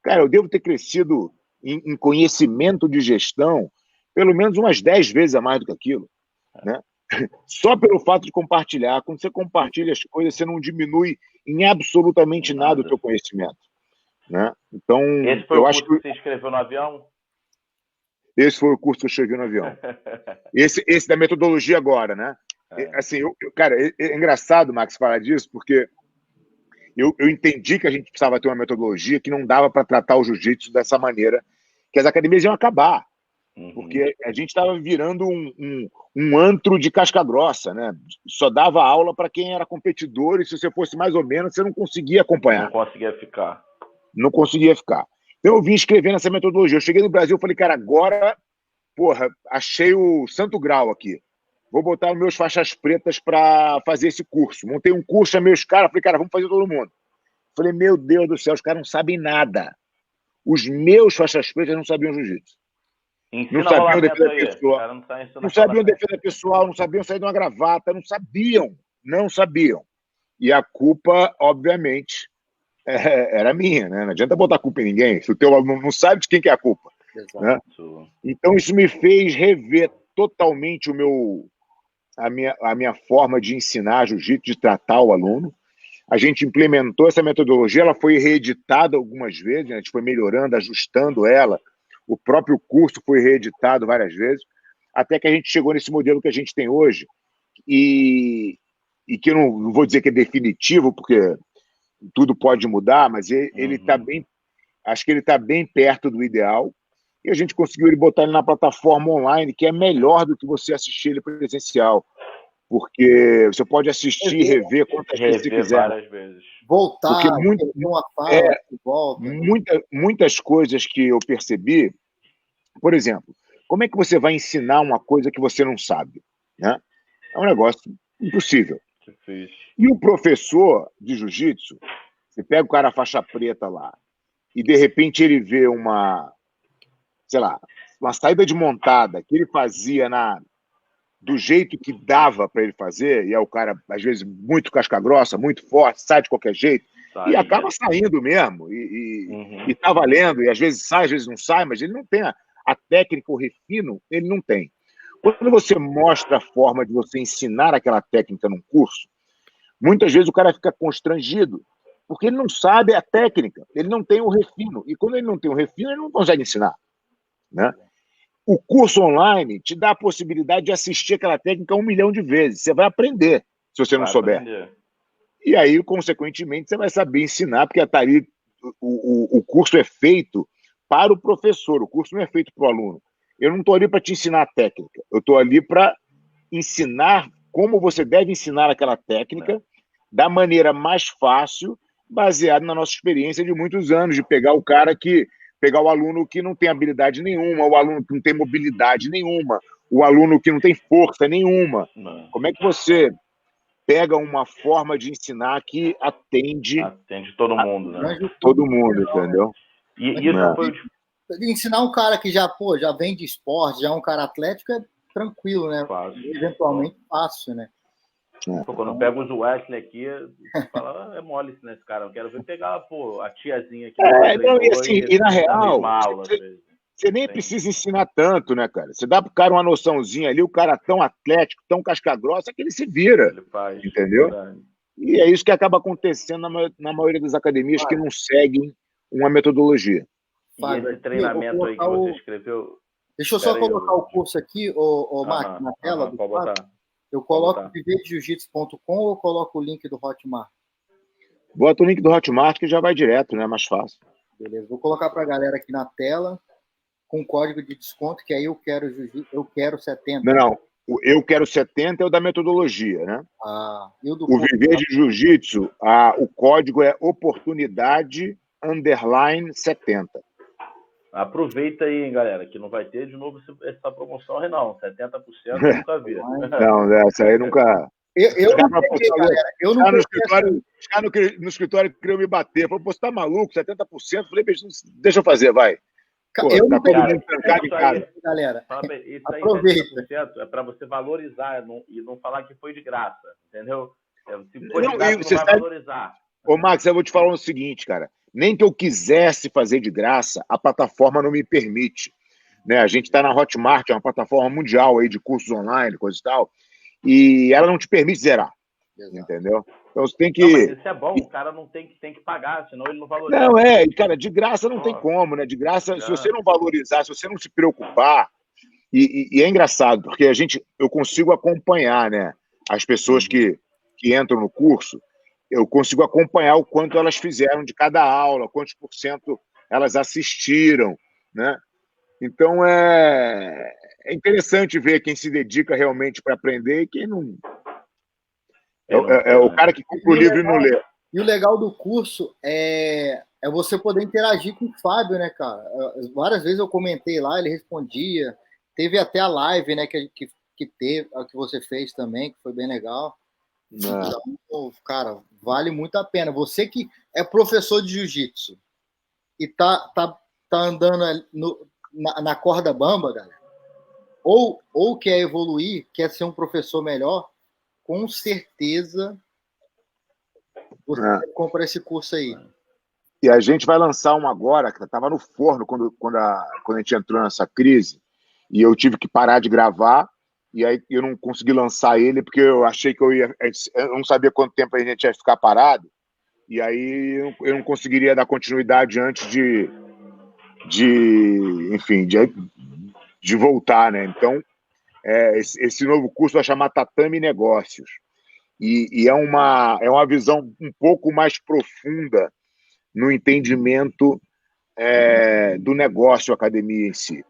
cara, eu devo ter crescido em conhecimento de gestão pelo menos umas 10 vezes a mais do que aquilo, né? Só pelo fato de compartilhar. Quando você compartilha as coisas, você não diminui em absolutamente nada o teu conhecimento, né? Então, esse foi o curso que você escreveu no avião? Esse foi o curso que eu escrevi no avião. Esse da metodologia agora, né? Assim, cara, é engraçado, Max, falar disso, porque eu entendi que a gente precisava ter uma metodologia que não dava para tratar o jiu-jitsu dessa maneira, que as academias iam acabar. Porque a gente estava virando um antro de casca grossa, né? Só dava aula para quem era competidor e se você fosse mais ou menos, você não conseguia acompanhar. Não conseguia ficar. Não conseguia ficar. Então eu vim escrevendo essa metodologia. Eu cheguei no Brasil e falei, cara, agora, achei o santo grau aqui. Vou botar meus faixas pretas para fazer esse curso. Montei um curso, chamei os caras, falei, cara, vamos fazer todo mundo. Falei, meu Deus do céu, os caras não sabem nada. Os meus faixas pretas não sabiam jiu-jitsu. Não sabiam defesa pessoal. Não sabiam defesa pessoal, não sabiam sair de uma gravata, não sabiam. E a culpa, obviamente, era minha, né? Não adianta botar a culpa em ninguém. Se o teu aluno não sabe, de quem que é a culpa. Né? Então, isso me fez rever totalmente a minha forma de ensinar jiu-jitsu, de tratar o aluno. A gente implementou essa metodologia, ela foi reeditada algumas vezes, né? A gente foi melhorando, ajustando ela. O próprio curso foi reeditado várias vezes, até que a gente chegou nesse modelo que a gente tem hoje, e que eu não vou dizer que é definitivo, porque tudo pode mudar, mas ele está bem, acho que ele está bem perto do ideal, e a gente conseguiu botar ele na plataforma online, que é melhor do que você assistir ele presencial, porque você pode assistir e rever quantas vezes você quiser. Várias vezes. Voltar, uma fala, volta. Muitas coisas que eu percebi, por exemplo, como é que você vai ensinar uma coisa que você não sabe, né? É um negócio impossível. Difícil. E o professor de jiu-jitsu, você pega o cara faixa preta lá, e de repente ele vê uma saída de montada que ele fazia do jeito que dava para ele fazer, e é o cara, às vezes, muito casca grossa, muito forte, sai de qualquer jeito, E acaba saindo mesmo, e tá valendo, e às vezes sai, às vezes não sai, mas ele não tem a técnica, o refino, ele não tem. Quando você mostra a forma de você ensinar aquela técnica num curso, muitas vezes o cara fica constrangido, porque ele não sabe a técnica, ele não tem o refino. E quando ele não tem o refino, ele não consegue ensinar, né? O curso online te dá a possibilidade de assistir aquela técnica 1 milhão de vezes. Você vai aprender, se você não souber. E aí, consequentemente, você vai saber ensinar, porque tá ali, o curso é feito para o professor, o curso não é feito para o aluno. Eu não estou ali para te ensinar a técnica, eu estou ali para ensinar como você deve ensinar aquela técnica da maneira mais fácil, baseado na nossa experiência de muitos anos, de pegar o aluno que não tem habilidade nenhuma, o aluno que não tem mobilidade nenhuma, o aluno que não tem força nenhuma. Como é que você pega uma forma de ensinar que atende todo mundo, né? Todo mundo, entendeu? E isso foi ensinar um cara que já vem de esporte, já é um cara atlético, é tranquilo, né? Fácil. Eventualmente fácil, né? Quando pega os Wesley aqui, fala, é mole isso nesse cara. Eu quero ver pegar, a tiazinha aqui. E na real, você nem precisa ensinar tanto, né, cara? Você dá pro cara uma noçãozinha ali, o cara tão atlético, tão casca-grossa, que ele se vira. Ele faz, entendeu? E é isso que acaba acontecendo na maioria das academias que não seguem uma metodologia. E esse treinamento aí que você escreveu... Deixa eu só colocar o curso aqui, Mark, na tela. Pode botar. Eu coloco viverdejiu-jitsu.com ou eu coloco o link do Hotmart? Bota o link do Hotmart que já vai direto, né? Mais fácil. Beleza, vou colocar para a galera aqui na tela com código de desconto, que aí eu quero 70. Não. O eu quero 70 é o da metodologia, né? E o Viver de Jiu-Jitsu, o código é oportunidade_70. Aproveita aí, hein, galera, que não vai ter de novo essa promoção, não. 70% eu nunca vi. Não, essa aí nunca... Eu não peguei, galera. Eu não no escritório queriam me bater. Falei, pô, você tá maluco? 70%? Falei, deixa eu fazer, vai. Pô, eu não todo mundo trancado em casa. Galera, isso aí, aproveita. 70% é para você valorizar e não falar que foi de graça, entendeu? Se for de graça, você não vai valorizar. Ô, Max, eu vou te falar o seguinte, cara. Nem que eu quisesse fazer de graça, a plataforma não me permite. Né? A gente está na Hotmart, é uma plataforma mundial aí de cursos online, coisa e tal, e ela não te permite zerar. Exato. Entendeu? Então você tem que... Não, mas isso é bom, o cara não tem que pagar, senão ele não valoriza. Não, cara, de graça não tem como, né? De graça, se você não valorizar, se você não se preocupar, e é engraçado, porque eu consigo acompanhar, né? As pessoas que entram no curso, eu consigo acompanhar o quanto elas fizeram de cada aula, quantos % elas assistiram, né? Então é interessante ver quem se dedica realmente para aprender e quem não... É o cara que compra o livro e não lê. E o legal do curso é você poder interagir com o Fábio, né, cara? Várias vezes eu comentei lá, ele respondia. Teve até a live, né, que teve, a que você fez também, que foi bem legal. Então, cara, vale muito a pena. Você que é professor de jiu-jitsu e tá andando na corda bamba, galera, ou quer evoluir, quer ser um professor melhor, com certeza você compra esse curso aí. E a gente vai lançar um agora, que estava no forno quando a gente entrou nessa crise, e eu tive que parar de gravar, e aí eu não consegui lançar ele, porque eu achei que eu não sabia quanto tempo a gente ia ficar parado, e aí eu não conseguiria dar continuidade antes de voltar, né? Então, esse novo curso vai chamar Tatame Negócios. E é uma visão um pouco mais profunda no entendimento do negócio academia em si.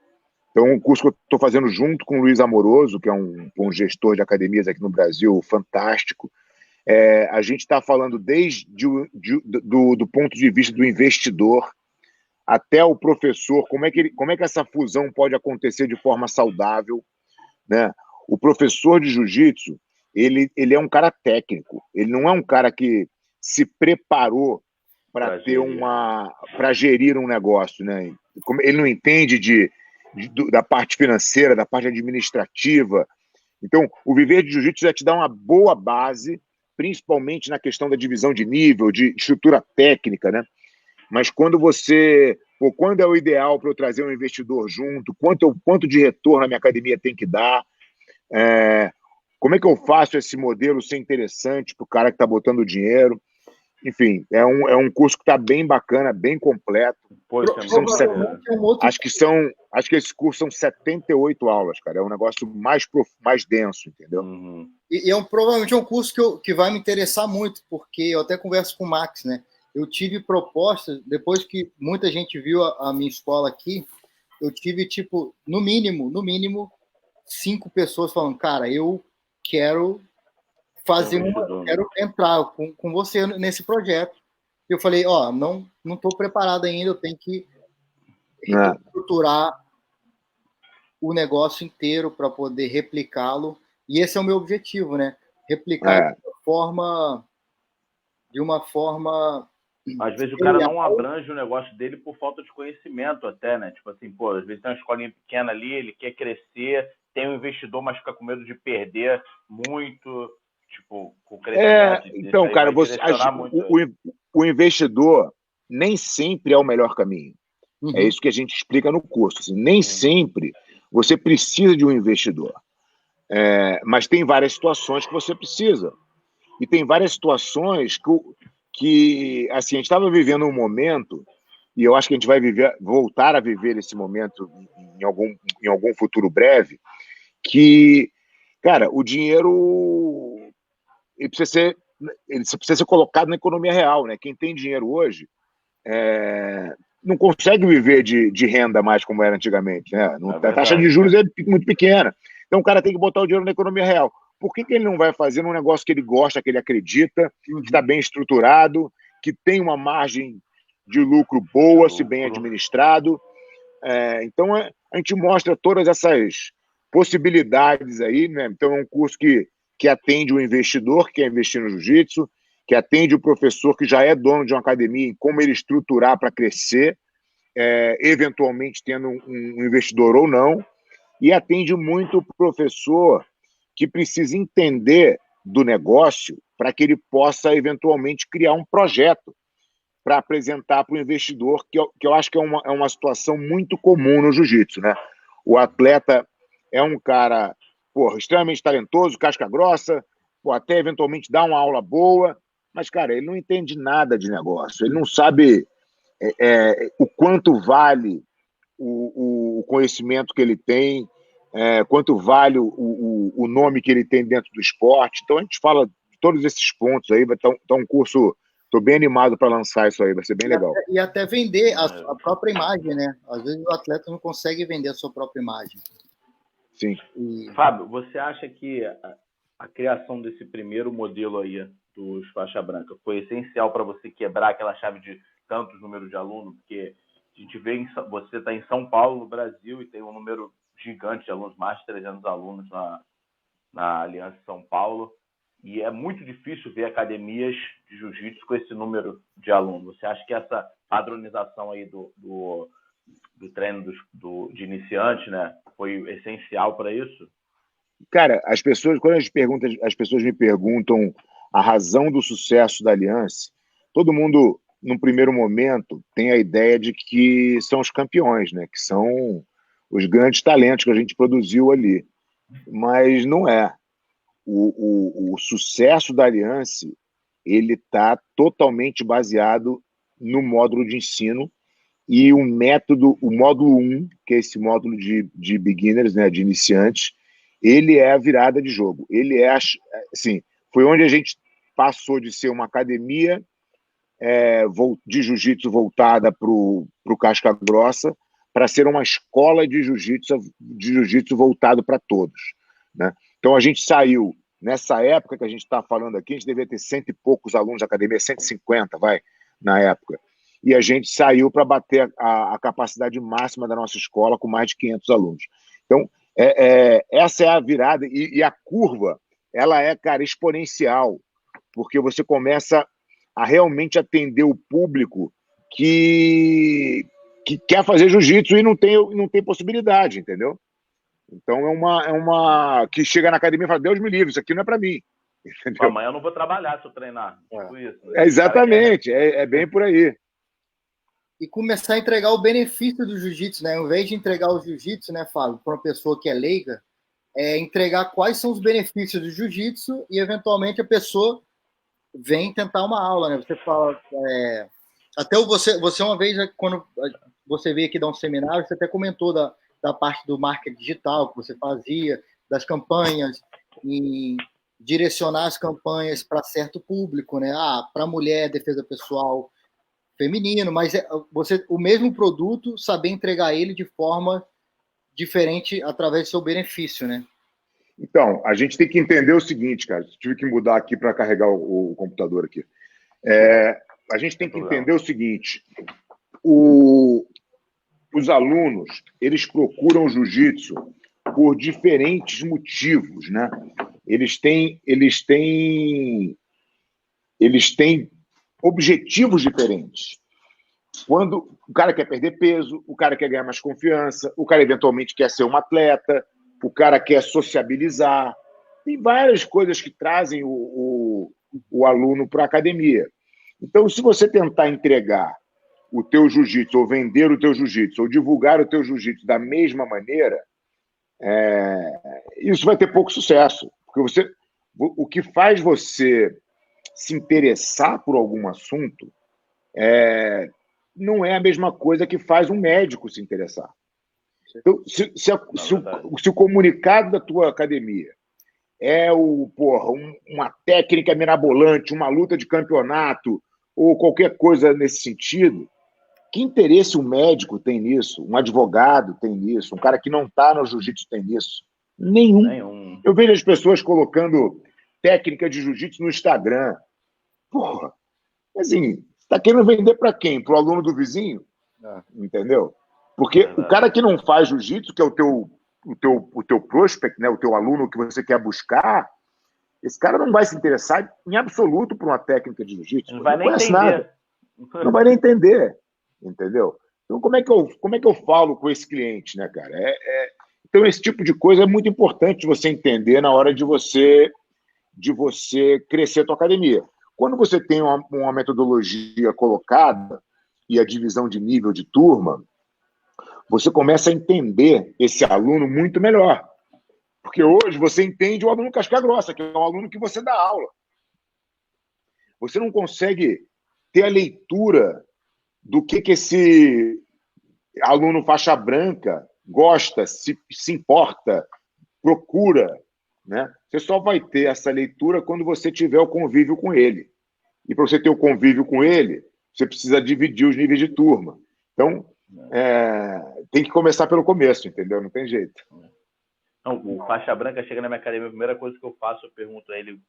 Então, um curso que eu estou fazendo junto com o Luiz Amoroso, que é um gestor de academias aqui no Brasil fantástico. A gente está falando desde do ponto de vista do investidor até o professor, como é que essa fusão pode acontecer de forma saudável, né? O professor de jiu-jitsu, ele é um cara técnico, ele não é um cara que se preparou para gerir um negócio, né? Ele não entende da parte financeira, da parte administrativa. Então, o Viver de Jiu-Jitsu já te dá uma boa base, principalmente na questão da divisão de nível, de estrutura técnica, né? Mas quando quando é o ideal para eu trazer um investidor junto, quanto de retorno a minha academia tem que dar, como é que eu faço esse modelo ser interessante para o cara que está botando o dinheiro? Enfim, é um curso que está bem bacana, bem completo. Acho que esse curso são 78 aulas, cara. É um negócio mais denso, entendeu? Uhum. E provavelmente é um curso que vai me interessar muito, porque eu até converso com o Max, né? Eu tive propostas, depois que muita gente viu a minha escola aqui, eu tive, tipo, no mínimo, 5 pessoas falando, cara, eu quero quero entrar com você nesse projeto. Eu falei, não estou preparado ainda, eu tenho que estruturar o negócio inteiro para poder replicá-lo. E esse é o meu objetivo, né? Replicar de uma forma. Às vezes o cara não abrange o negócio dele por falta de conhecimento até, né? Tipo assim, às vezes tem uma escolinha pequena ali, ele quer crescer, tem um investidor, mas fica com medo de perder muito, tipo, com o crescimento. Então, cara, o investidor nem sempre é o melhor caminho. Uhum. É isso que a gente explica no curso. Assim, nem sempre você precisa de um investidor. Mas tem várias situações que você precisa. E tem várias situações que assim, a gente estava vivendo um momento, e eu acho que a gente vai voltar a viver esse momento em algum futuro breve, que, cara, o dinheiro ele precisa ser colocado na economia real, né? Quem tem dinheiro hoje não consegue viver de renda mais como era antigamente, né? A taxa de juros é muito pequena. Então o cara tem que botar o dinheiro na economia real. Por que ele não vai fazer um negócio que ele gosta, que ele acredita, que está bem estruturado, que tem uma margem de lucro boa, se bem administrado? Então a gente mostra todas essas possibilidades aí, né? Então é um curso que atende o investidor que quer investir no jiu-jitsu, que atende o professor que já é dono de uma academia em como ele estruturar para crescer, eventualmente tendo um investidor ou não, e atende muito o professor que precisa entender do negócio para que ele possa eventualmente criar um projeto para apresentar para o investidor, que eu acho que é uma situação muito comum no jiu-jitsu, né? O atleta é um cara extremamente talentoso, casca grossa, até eventualmente dá uma aula boa, mas, cara, ele não entende nada de negócio, ele não sabe o quanto vale o conhecimento que ele tem, quanto vale o nome que ele tem dentro do esporte. Então a gente fala de todos esses pontos aí, vai estar um curso. Estou bem animado para lançar isso aí, vai ser bem legal. E até vender a própria imagem, né? Às vezes o atleta não consegue vender a sua própria imagem. Sim. Fábio, você acha que a criação desse primeiro modelo aí dos faixa branca foi essencial para você quebrar aquela chave de tantos números de alunos? Porque a gente vê, você está em São Paulo, no Brasil, e tem um número gigante de alunos, mais de 300 alunos na Aliança São Paulo, e é muito difícil ver academias de jiu-jitsu com esse número de alunos. Você acha que essa padronização aí do treino de iniciante, né, foi essencial para isso? Cara, quando as pessoas me perguntam a razão do sucesso da Aliança, todo mundo, num primeiro momento, tem a ideia de que são os campeões, né, que são os grandes talentos que a gente produziu ali. Mas não é. O sucesso da Aliança, ele está totalmente baseado no módulo de ensino e o módulo 1, que é esse módulo de beginners, né, de iniciantes, ele é a virada de jogo. Ele é, assim, foi onde a gente passou de ser uma academia de jiu-jitsu voltada para o casca grossa para ser uma escola de jiu-jitsu voltado para todos, né? Então a gente saiu, nessa época que a gente está falando aqui, a gente devia ter 100 e poucos alunos de academia, 150, na época. E a gente saiu para bater a capacidade máxima da nossa escola com mais de 500 alunos. Então, essa é a virada, e a curva, ela é, cara, exponencial, porque você começa a realmente atender o público que quer fazer jiu-jitsu e não tem possibilidade, entendeu? Então é uma que chega na academia e fala, Deus me livre, isso aqui não é para mim. Entendeu? Amanhã eu não vou trabalhar se eu treinar. Tipo isso, né? Exatamente, é bem por aí. E começar a entregar o benefício do jiu-jitsu, né? Ao invés de entregar o jiu-jitsu, né, Fábio, para uma pessoa que é leiga, entregar quais são os benefícios do jiu-jitsu e, eventualmente, a pessoa vem tentar uma aula, né? Você fala... Até você uma vez, quando você veio aqui dar um seminário, você até comentou da parte do marketing digital que você fazia, das campanhas, e direcionar as campanhas para certo público, né? Para mulher, defesa pessoal, feminino, mas você o mesmo produto, saber entregar ele de forma diferente através do seu benefício, né? Então, a gente tem que entender o seguinte, cara. Tive que mudar aqui para carregar o computador aqui. A gente tem que entender o seguinte: os alunos, eles procuram o jiu-jitsu por diferentes motivos, né? Eles têm objetivos diferentes. Quando o cara quer perder peso, o cara quer ganhar mais confiança, o cara eventualmente quer ser um atleta, o cara quer sociabilizar. Tem várias coisas que trazem o aluno para a academia. Então, se você tentar entregar o teu jiu-jitsu, ou vender o teu jiu-jitsu, ou divulgar o teu jiu-jitsu da mesma maneira, isso vai ter pouco sucesso. Porque o que faz você se interessar por algum assunto não é a mesma coisa que faz um médico se interessar. Então, se o comunicado da tua academia é uma técnica mirabolante, uma luta de campeonato, ou qualquer coisa nesse sentido, que interesse um médico tem nisso? Um advogado tem nisso? Um cara que não está no jiu-jitsu tem nisso? Nenhum. Eu vejo as pessoas colocando técnica de jiu-jitsu no Instagram. Porra, assim, está querendo vender para quem? Para o aluno do vizinho? Entendeu? Porque o cara que não faz jiu-jitsu, que é o teu prospect, né, o teu aluno que você quer buscar, esse cara não vai se interessar em absoluto por uma técnica de jiu-jitsu. Não vai nem entender. Nada. Não vai nem entender. Entendeu? Então, como é que eu falo com esse cliente, né, cara? Então, esse tipo de coisa é muito importante você entender na hora de você crescer a tua academia. Quando você tem uma metodologia colocada e a divisão de nível de turma, você começa a entender esse aluno muito melhor. Porque hoje você entende o aluno casca grossa, que é o aluno que você dá aula. Você não consegue ter a leitura do que esse aluno faixa branca gosta, se importa, procura. Né? Você só vai ter essa leitura quando você tiver o convívio com ele. E para você ter o convívio com ele, você precisa dividir os níveis de turma. Então, tem que começar pelo começo, entendeu? Não tem jeito. Não, o faixa branca chega na minha academia, a primeira coisa que eu faço, eu pergunto a ele o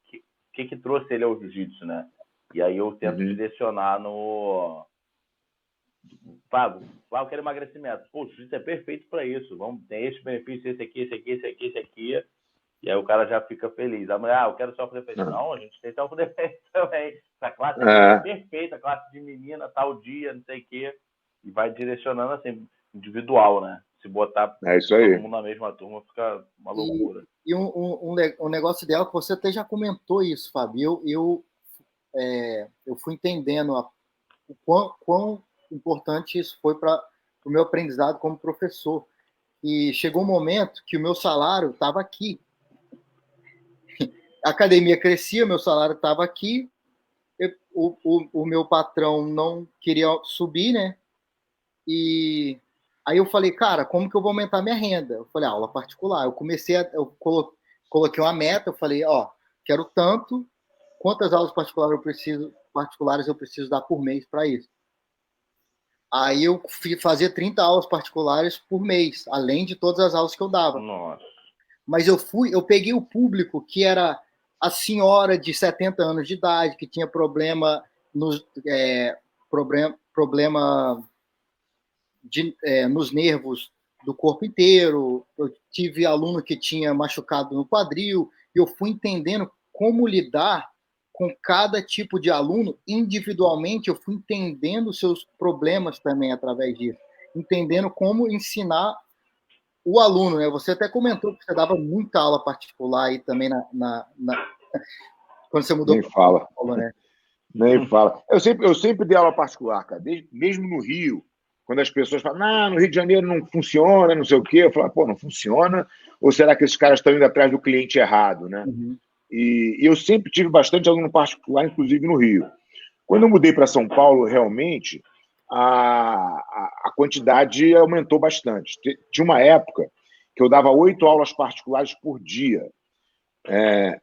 que trouxe ele ao jiu-jitsu, né? E aí eu tento direcionar no... Fábio, eu quero emagrecimento. Pô, o jiu-jitsu é perfeito para isso. Tem esse benefício, esse aqui. E aí o cara já fica feliz. Amanhã, eu quero self-defense. Não, a gente tem self-defense também. Essa classe é perfeita, classe de menina, tal dia, não sei o quê. E vai direcionando assim, individual, né? Se botar todo mundo na mesma turma, fica uma loucura. E um negócio ideal que você até já comentou isso, Fábio. Eu fui entendendo o quão importante isso foi para o meu aprendizado como professor. E chegou um momento que o meu salário estava aqui. A academia crescia, meu salário estava aqui. O meu patrão não queria subir, né? E aí eu falei, cara, como que eu vou aumentar minha renda? Eu falei, aula particular. Eu coloquei uma meta, eu falei, quero tanto, quantas aulas particulares eu preciso dar por mês para isso? Aí eu fazia 30 aulas particulares por mês, além de todas as aulas que eu dava. Nossa. Mas eu peguei o público que era a senhora de 70 anos de idade, que tinha problema nos nervos do corpo inteiro. Eu tive aluno que tinha machucado no quadril, e eu fui entendendo como lidar com cada tipo de aluno individualmente. Eu fui entendendo os seus problemas também através disso, entendendo como ensinar o aluno, né? Você até comentou que você dava muita aula particular aí também Quando você mudou Nem fala. São Paulo, né? Nem fala. Eu sempre dei aula particular, cara. Mesmo no Rio, quando as pessoas falam, não, no Rio de Janeiro não funciona, não sei o quê, eu falo, pô, não funciona? Ou será que esses caras estão indo atrás do cliente errado, né? Uhum. E eu sempre tive bastante aluno particular, inclusive no Rio. Quando eu mudei para São Paulo, realmente, a quantidade aumentou bastante. Tinha uma época que eu dava 8 aulas particulares por dia,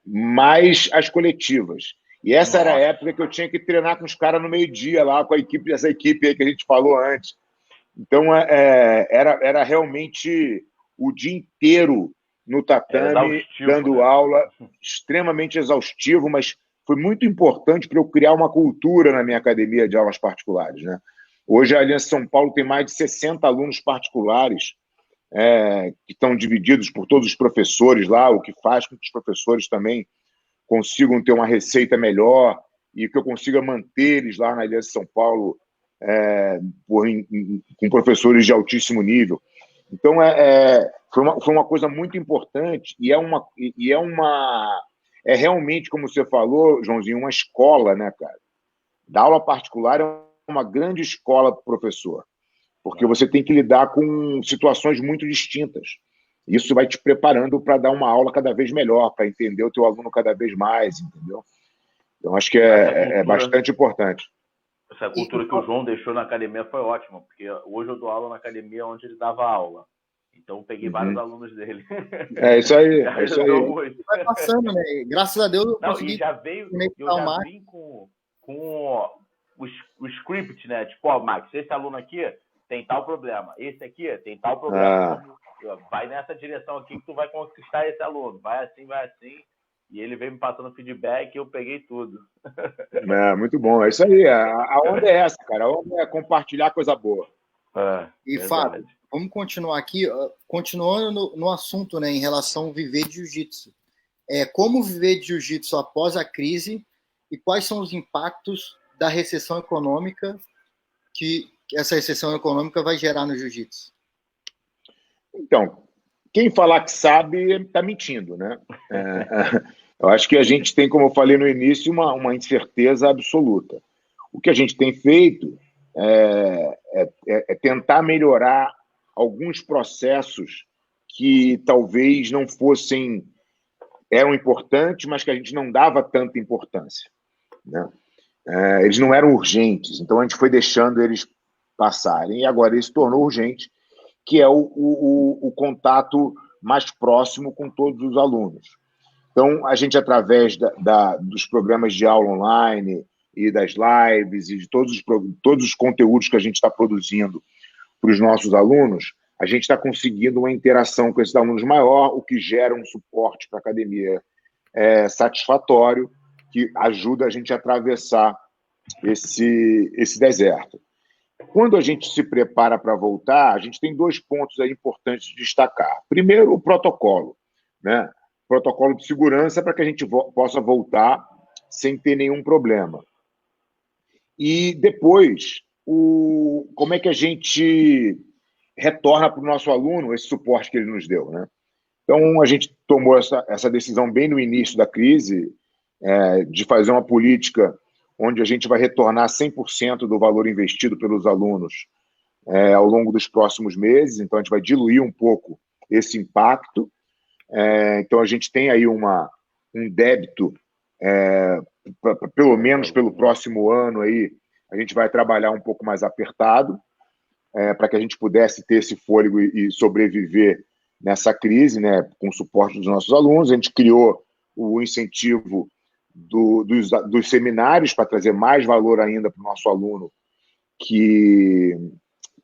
mais as coletivas. E essa era a época que eu tinha que treinar com os caras no meio-dia, lá com a equipe, essa equipe aí que a gente falou antes. Então, era realmente o dia inteiro no tatame, dando, né, aula, extremamente exaustivo, mas foi muito importante para eu criar uma cultura na minha academia de aulas particulares, né? Hoje, a Aliança São Paulo tem mais de 60 alunos particulares, que estão divididos por todos os professores lá, o que faz com que os professores também consigam ter uma receita melhor e que eu consiga manter eles lá na Aliança São Paulo com professores de altíssimo nível. Então, foi uma coisa muito importante e é realmente, como você falou, Joãozinho, uma escola, né, cara? Da aula particular é uma grande escola para o professor, porque você tem que lidar com situações muito distintas. Isso vai te preparando para dar uma aula cada vez melhor, para entender o teu aluno cada vez mais, entendeu? Então, acho que é bastante importante. Essa cultura que o João deixou na academia foi ótima, porque hoje eu dou aula na academia onde ele dava aula. Então, eu peguei vários alunos dele. É isso aí, é isso aí. Vai passando, né? Graças a Deus eu consegui... E eu já vim com o script, né? Tipo, ó, Max, esse aluno aqui tem tal problema, esse aqui tem tal problema. Vai nessa direção aqui que tu vai conquistar esse aluno. Vai assim, vai assim. E ele veio me passando feedback e eu peguei tudo. Muito bom, é isso aí. A onda é essa, cara. A onda é compartilhar coisa boa. E, Fábio, vamos continuar aqui, continuando no assunto, né, em relação ao viver de jiu-jitsu. Como viver de jiu-jitsu após a crise e quais são os impactos da recessão econômica que essa recessão econômica vai gerar no jiu-jitsu? Então, quem falar que sabe está mentindo, né? Eu acho que a gente tem, como eu falei no início, uma incerteza absoluta. O que a gente tem feito é tentar melhorar alguns processos que talvez não eram importantes, mas que a gente não dava tanta importância, né? Eles não eram urgentes, então a gente foi deixando eles passarem, e agora isso tornou urgente, que é o contato mais próximo com todos os alunos. Então, a gente, através dos programas de aula online e das lives e de todos os conteúdos que a gente está produzindo para os nossos alunos, a gente está conseguindo uma interação com esses alunos maior, o que gera um suporte para a academia satisfatório, que ajuda a gente a atravessar esse deserto. Quando a gente se prepara para voltar, a gente tem 2 pontos aí importantes de destacar. Primeiro, o protocolo, né? Protocolo de segurança para que a gente possa voltar sem ter nenhum problema. E depois, como é que a gente retorna para o nosso aluno esse suporte que ele nos deu, né? Então, a gente tomou essa decisão bem no início da crise, de fazer uma política onde a gente vai retornar 100% do valor investido pelos alunos ao longo dos próximos meses. Então, a gente vai diluir um pouco esse impacto. Então, a gente tem aí um débito, pelo menos pelo próximo ano, aí, a gente vai trabalhar um pouco mais apertado, para que a gente pudesse ter esse fôlego e sobreviver nessa crise, né, com o suporte dos nossos alunos. A gente criou o incentivo dos seminários para trazer mais valor ainda para o nosso aluno que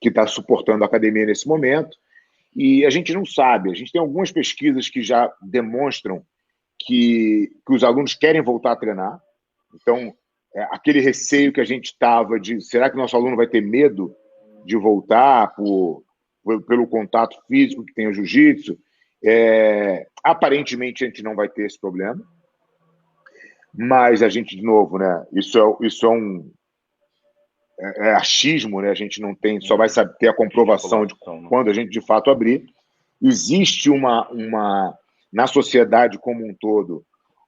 está suportando a academia nesse momento. E a gente não sabe, a gente tem algumas pesquisas que já demonstram que os alunos querem voltar a treinar. Então, aquele receio que a gente estava de será que o nosso aluno vai ter medo de voltar pelo contato físico que tem o jiu-jitsu, aparentemente a gente não vai ter esse problema. Mas a gente, de novo, né? Isso é achismo, né? A gente não tem, só vai ter a comprovação de quando a gente de fato abrir. Existe na sociedade como um todo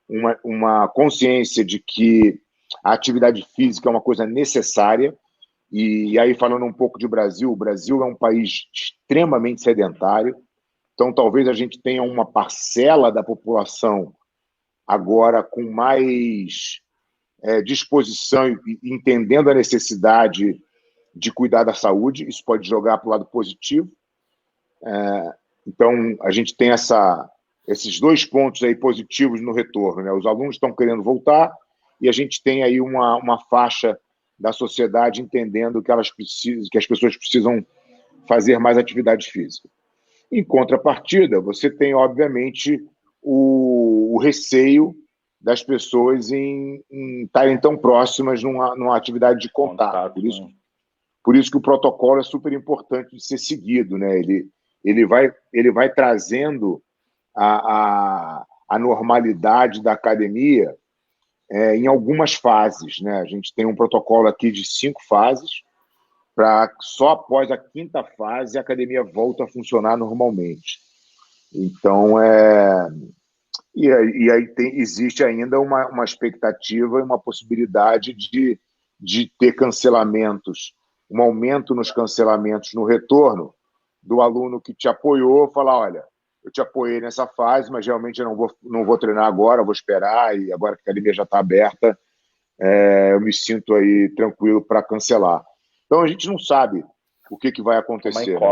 uma consciência de que a atividade física é uma coisa necessária. E aí, falando um pouco de Brasil, o Brasil é um país extremamente sedentário, então talvez a gente tenha uma parcela da população agora com mais disposição e entendendo a necessidade de cuidar da saúde. Isso pode jogar para o lado positivo. Então, a gente tem esses 2 pontos aí positivos no retorno, né? Os alunos estão querendo voltar e a gente tem aí uma faixa da sociedade entendendo que as pessoas precisam fazer mais atividade física. Em contrapartida, você tem, obviamente, o receio das pessoas em estarem tão próximas numa atividade de contato. Por isso que o protocolo é super importante de ser seguido, né? Ele vai trazendo a normalidade da academia em algumas fases, né? A gente tem um protocolo aqui de 5 fases, para só após a 5ª fase a academia volta a funcionar normalmente. Então, e aí existe ainda uma expectativa e uma possibilidade de ter cancelamentos, um aumento nos cancelamentos no retorno do aluno que te apoiou, falar, olha, eu te apoiei nessa fase, mas realmente eu não vou treinar agora, vou esperar, e agora que a academia já está aberta, eu me sinto aí tranquilo para cancelar. Então, a gente não sabe o que vai acontecer. Né?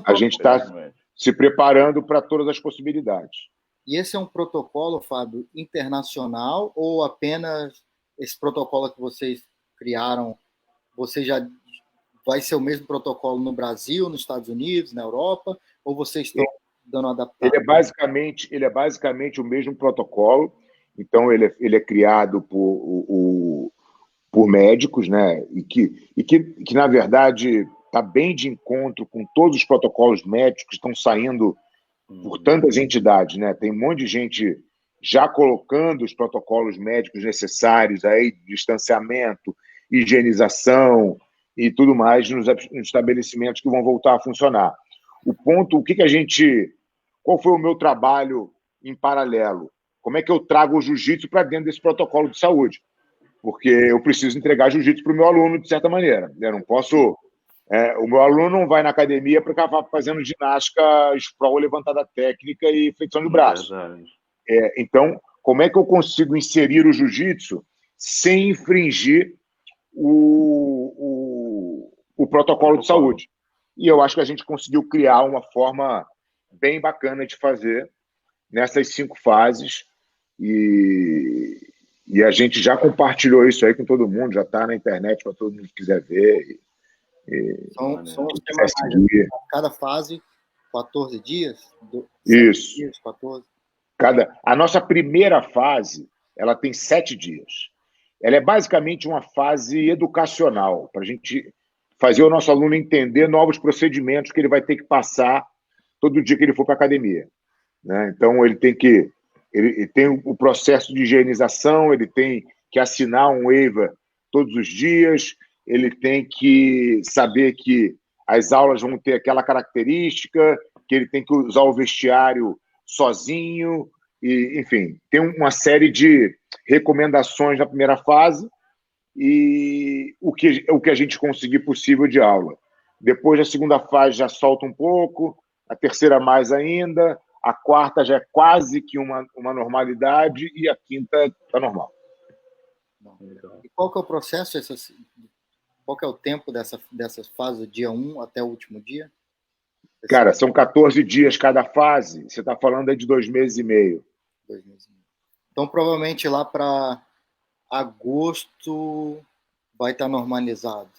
A gente está se preparando para todas as possibilidades. E esse é um protocolo, Fábio, internacional ou apenas esse protocolo que vocês criaram, você já vai ser o mesmo protocolo no Brasil, nos Estados Unidos, na Europa, ou vocês estão dando adaptação? Ele é basicamente o mesmo protocolo. Então, ele é criado por médicos, né? E que na verdade, está bem de encontro com todos os protocolos médicos que estão saindo por tantas entidades, né? Tem um monte de gente já colocando os protocolos médicos necessários, aí, distanciamento, higienização e tudo mais nos estabelecimentos que vão voltar a funcionar. Qual foi o meu trabalho em paralelo? Como é que eu trago o jiu-jitsu para dentro desse protocolo de saúde? Porque eu preciso entregar jiu-jitsu para o meu aluno de certa maneira. Eu não posso... o meu aluno não vai na academia para ficar fazendo ginástica, sprawl, levantada técnica e flexão de braço. Então, como é que eu consigo inserir o jiu-jitsu sem infringir o protocolo de saúde? E eu acho que a gente conseguiu criar uma forma bem bacana de fazer nessas 5 fases e a gente já compartilhou isso aí com todo mundo, já está na internet para todo mundo que quiser ver. São cada fase 14 dias? Isso. Dias, 14. A nossa primeira fase, ela tem 7 dias. Ela é basicamente uma fase educacional, para a gente fazer o nosso aluno entender novos procedimentos que ele vai ter que passar todo dia que ele for para a academia. Né? Então, ele tem o processo de higienização, ele tem que assinar um waiver todos os dias, ele tem que saber que as aulas vão ter aquela característica, que ele tem que usar o vestiário sozinho, e, enfim, tem uma série de recomendações na primeira fase e o que a gente conseguir possível de aula. Depois, a segunda fase já solta um pouco, a terceira mais ainda, a quarta já é quase que uma normalidade e a 5ª está normal. E qual que é o processo? Qual que é o tempo dessas fases, do dia 1 até o último dia? Cara, são 14 dias cada fase. Você está falando aí de 2 meses e meio. 2 meses e meio. Então, provavelmente lá para agosto vai estar normalizado.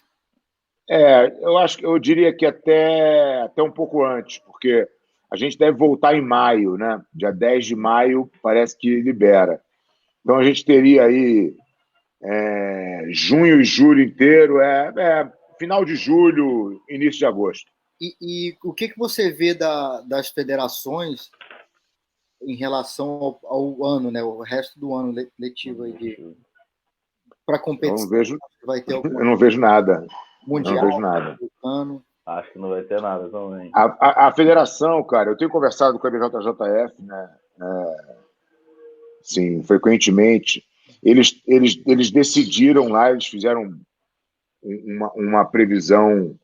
Eu diria que até um pouco antes, porque a gente deve voltar em maio, né? Dia 10 de maio parece que libera. Então a gente teria aí junho e julho inteiro, final de julho, início de agosto. E o que você vê das federações em relação ao ano, né? O resto do ano letivo aí para competição? Eu não vejo nada. Mundial, não vejo nada. Ano. Acho que não vai ter nada também. A federação, cara, eu tenho conversado com a BJJF, né? sim, frequentemente. Eles decidiram lá, eles fizeram uma previsão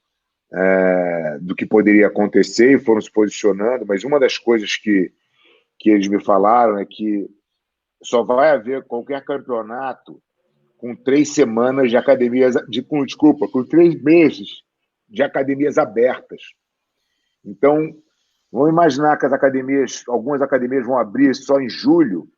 do que poderia acontecer e foram se posicionando, mas uma das coisas que eles me falaram é que só vai haver qualquer campeonato com 3 semanas de academias, com 3 meses de academias abertas. Então, vamos imaginar que algumas academias vão abrir só em julho,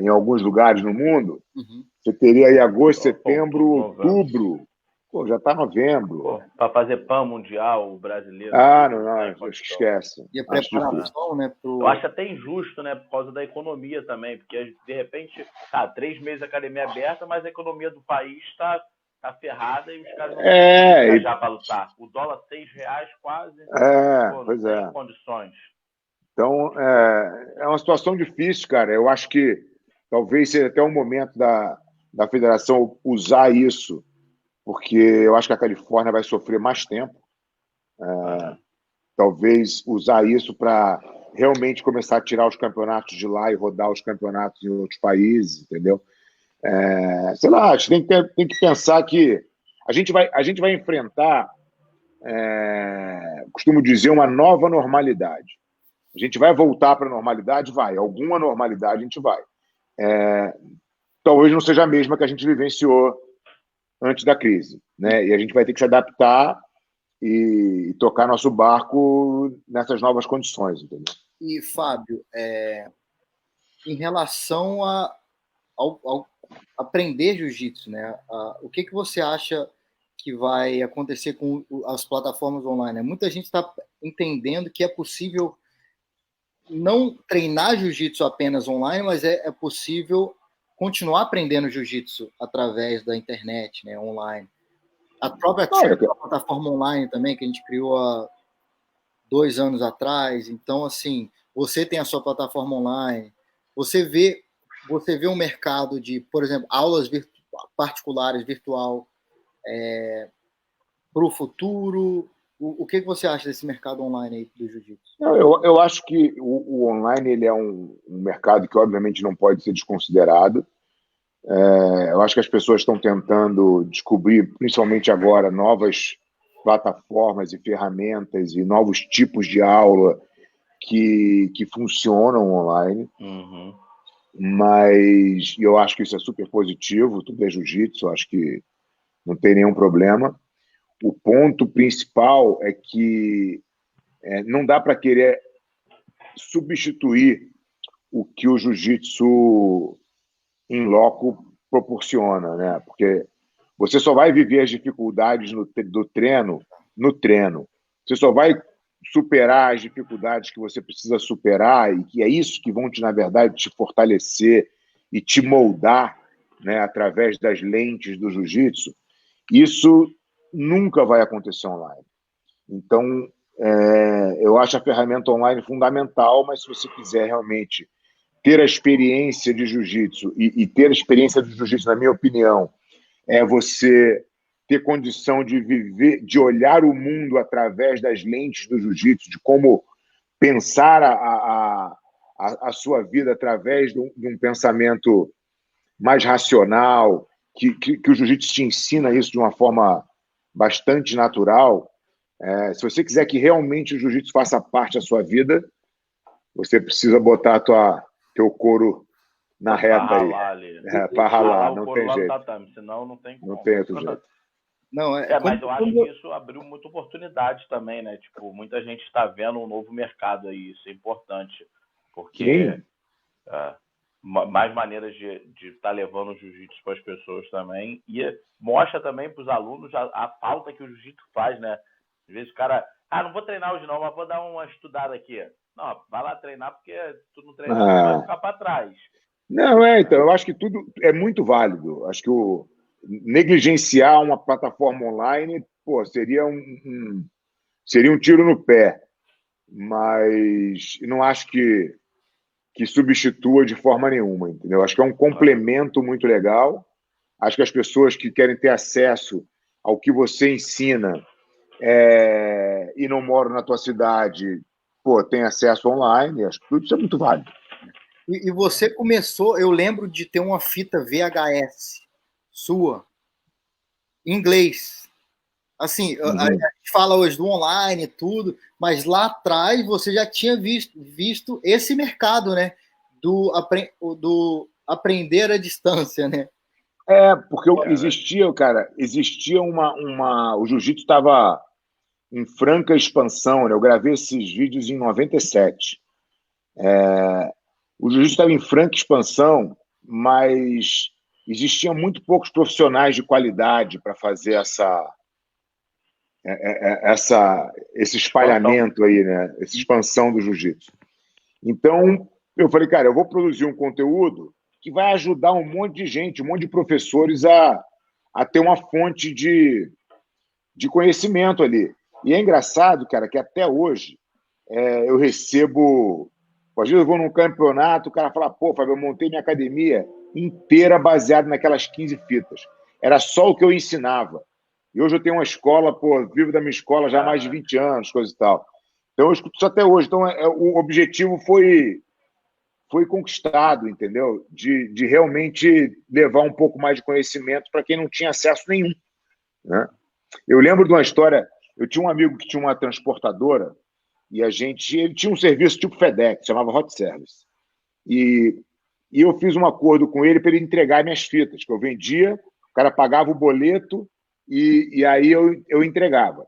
em alguns lugares no mundo. Uhum. Você teria aí agosto, setembro, outubro. Pô, já está novembro. Para fazer PAN mundial, o brasileiro. Não, esquece. E a preparação, né? Eu acho até injusto, né? Por causa da economia também, porque de repente, 3 meses de academia aberta, mas a economia do país está ferrada e os caras não têm viajar para lutar. O dólar R$6 quase. Pois não tem condições. Então, é uma situação difícil, cara. Eu acho que talvez seja até um momento da federação usar isso, porque eu acho que a Califórnia vai sofrer mais tempo. Talvez usar isso para realmente começar a tirar os campeonatos de lá e rodar os campeonatos em outros países, entendeu? Sei lá, a gente tem que pensar que a gente vai enfrentar, costumo dizer, uma nova normalidade. A gente vai voltar para a normalidade? Vai. Alguma normalidade a gente vai. Talvez não seja a mesma que a gente vivenciou antes da crise, né? E a gente vai ter que se adaptar e tocar nosso barco nessas novas condições, entendeu? E, Fábio, em relação ao aprender jiu-jitsu, né? O que você acha que vai acontecer com as plataformas online? Muita gente está entendendo que é possível não treinar jiu-jitsu apenas online, mas é possível continuar aprendendo jiu-jitsu através da internet, né, online. A própria plataforma online também, que a gente criou há 2 anos atrás. Então, assim, você tem a sua plataforma online, você vê um mercado de, por exemplo, aulas particulares virtual para o futuro. O que você acha desse mercado online aí do jiu-jitsu? Eu acho que o online ele é um mercado que, obviamente, não pode ser desconsiderado. Eu acho que as pessoas estão tentando descobrir, principalmente agora, novas plataformas e ferramentas e novos tipos de aula que funcionam online. Uhum. Mas eu acho que isso é super positivo, tudo é jiu-jitsu, acho que não tem nenhum problema. O ponto principal é que não dá para querer substituir o que o jiu-jitsu em loco proporciona, né? Porque você só vai viver as dificuldades do treino no treino. Você só vai superar as dificuldades que você precisa superar e que é isso que vão, na verdade, te fortalecer e te moldar, né, através das lentes do jiu-jitsu. Isso nunca vai acontecer online. Então, eu acho a ferramenta online fundamental, mas se você quiser realmente ter a experiência de jiu-jitsu e ter a experiência de jiu-jitsu, na minha opinião, é você ter condição de viver, de olhar o mundo através das lentes do jiu-jitsu, de como pensar a sua vida através de um pensamento mais racional, que o jiu-jitsu te ensina isso de uma forma bastante natural. Se você quiser que realmente o jiu-jitsu faça parte da sua vida, você precisa botar teu couro na reta aí. Para ralar, não tem jeito. Tatame, senão não tem como. Não tem outro jeito. Não, mas eu acho que isso abriu muita oportunidade também, né? Tipo, muita gente está vendo um novo mercado aí, isso é importante, porque mais maneiras de estar levando o jiu-jitsu para as pessoas também, e mostra também para os alunos a falta que o jiu-jitsu faz, né? Às vezes o cara, não vou treinar hoje não, mas vou dar uma estudada aqui. Não, vai lá treinar, porque tu não treinar, tu vai ficar para trás. Não, então, eu acho que tudo é muito válido. Acho que negligenciar uma plataforma online, seria um tiro no pé. Mas não acho que substitua de forma nenhuma, entendeu? Acho que é um complemento muito legal. Acho que as pessoas que querem ter acesso ao que você ensina e não moram na tua cidade, tem acesso online. Acho que tudo isso é muito válido. E você começou, eu lembro de ter uma fita VHS sua, em inglês. Assim, a gente fala hoje do online e tudo, mas lá atrás você já tinha visto esse mercado, né? Do aprender à distância, né? Porque existia o jiu-jitsu estava em franca expansão, né? Eu gravei esses vídeos em 97. O jiu-jitsu estava em franca expansão, mas existiam muito poucos profissionais de qualidade para fazer esse espalhamento aí, né? Essa expansão do jiu-jitsu. Então, eu falei, cara, eu vou produzir um conteúdo que vai ajudar um monte de gente, um monte de professores a ter uma fonte de conhecimento ali. E é engraçado, cara, que até hoje eu recebo... Às vezes eu vou num campeonato, o cara fala, pô, Fábio, eu montei minha academia inteira baseada naquelas 15 fitas. Era só o que eu ensinava. E hoje eu tenho uma escola, pô, vivo da minha escola já há mais de 20 anos, coisa e tal. Então eu escuto isso até hoje. Então o objetivo foi conquistado, entendeu? De realmente levar um pouco mais de conhecimento para quem não tinha acesso nenhum, né? Eu lembro de uma história, eu tinha um amigo que tinha uma transportadora e ele tinha um serviço tipo FedEx, chamava Hot Service. E eu fiz um acordo com ele para ele entregar minhas fitas, que eu vendia, o cara pagava o boleto e aí eu entregava.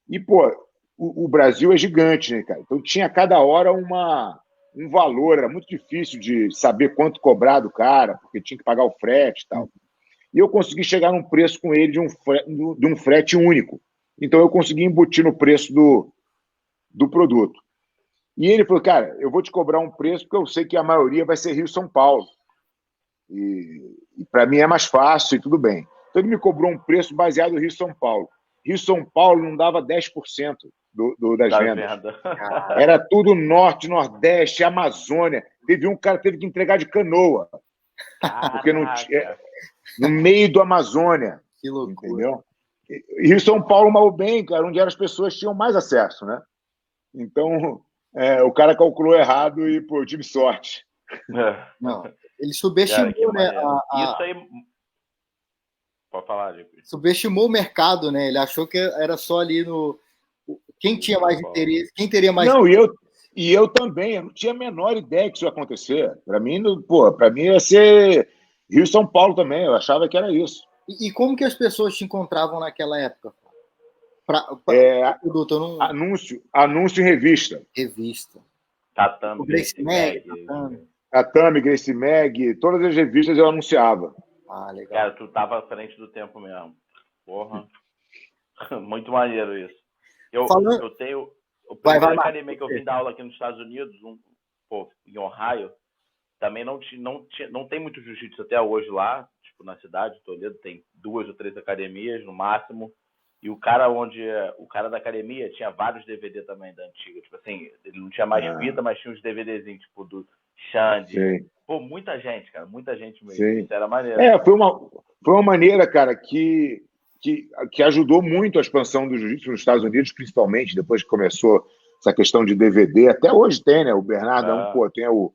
E, pô, o Brasil é gigante, né, cara? Então tinha cada hora um valor, era muito difícil de saber quanto cobrar do cara, porque tinha que pagar o frete e tal. E eu consegui chegar num preço com ele de um frete único. Então eu consegui embutir no preço do produto. E ele falou, cara, eu vou te cobrar um preço porque eu sei que a maioria vai ser Rio-São Paulo. E para mim é mais fácil e tudo bem. Então ele me cobrou um preço baseado no Rio-São Paulo. Rio-São Paulo não dava 10% das vendas. Era tudo norte, nordeste, Amazônia. Teve um cara que teve que entregar de canoa. Porque não tinha, no meio do Amazônia. Que loucura. Entendeu? E Rio-São Paulo, mal bem, cara, onde as pessoas tinham mais acesso, né? Então, o cara calculou errado e, pô, eu tive sorte. Não, ele subestimou, né? Isso aí... Pode falar, Diego. Subestimou o mercado, né? Ele achou que era só ali no... Quem tinha mais interesse, quem teria mais... Não, e eu também, eu não tinha a menor ideia que isso ia acontecer. Para mim, ia ser Rio-São Paulo também, eu achava que era isso. E como que as pessoas te encontravam naquela época? Produto, não... Anúncio em revista. Revista. Tatame, Gracie Mag, Tatame, Gracie Mag, todas as revistas eu anunciava. Ah, legal. Cara, tu tava à frente do tempo mesmo. Porra. Muito maneiro isso. Eu tenho... A primeira academia que eu vim dar aula aqui nos Estados Unidos, em Ohio, também não tem muito jiu-jitsu até hoje lá, tipo, na cidade de Toledo, tem 2 ou 3 academias no máximo, e o cara da academia tinha vários DVD também da antiga, tipo assim, ele não tinha mais fita, mas tinha uns DVDzinhos, tipo, do Xande. Pô, muita gente, cara, muita gente mesmo. Sim. Isso era maneiro. Foi uma maneira, cara, que ajudou muito a expansão do jiu-jitsu nos Estados Unidos, principalmente depois que começou essa questão de DVD. Até hoje tem, né? O Bernardo tem o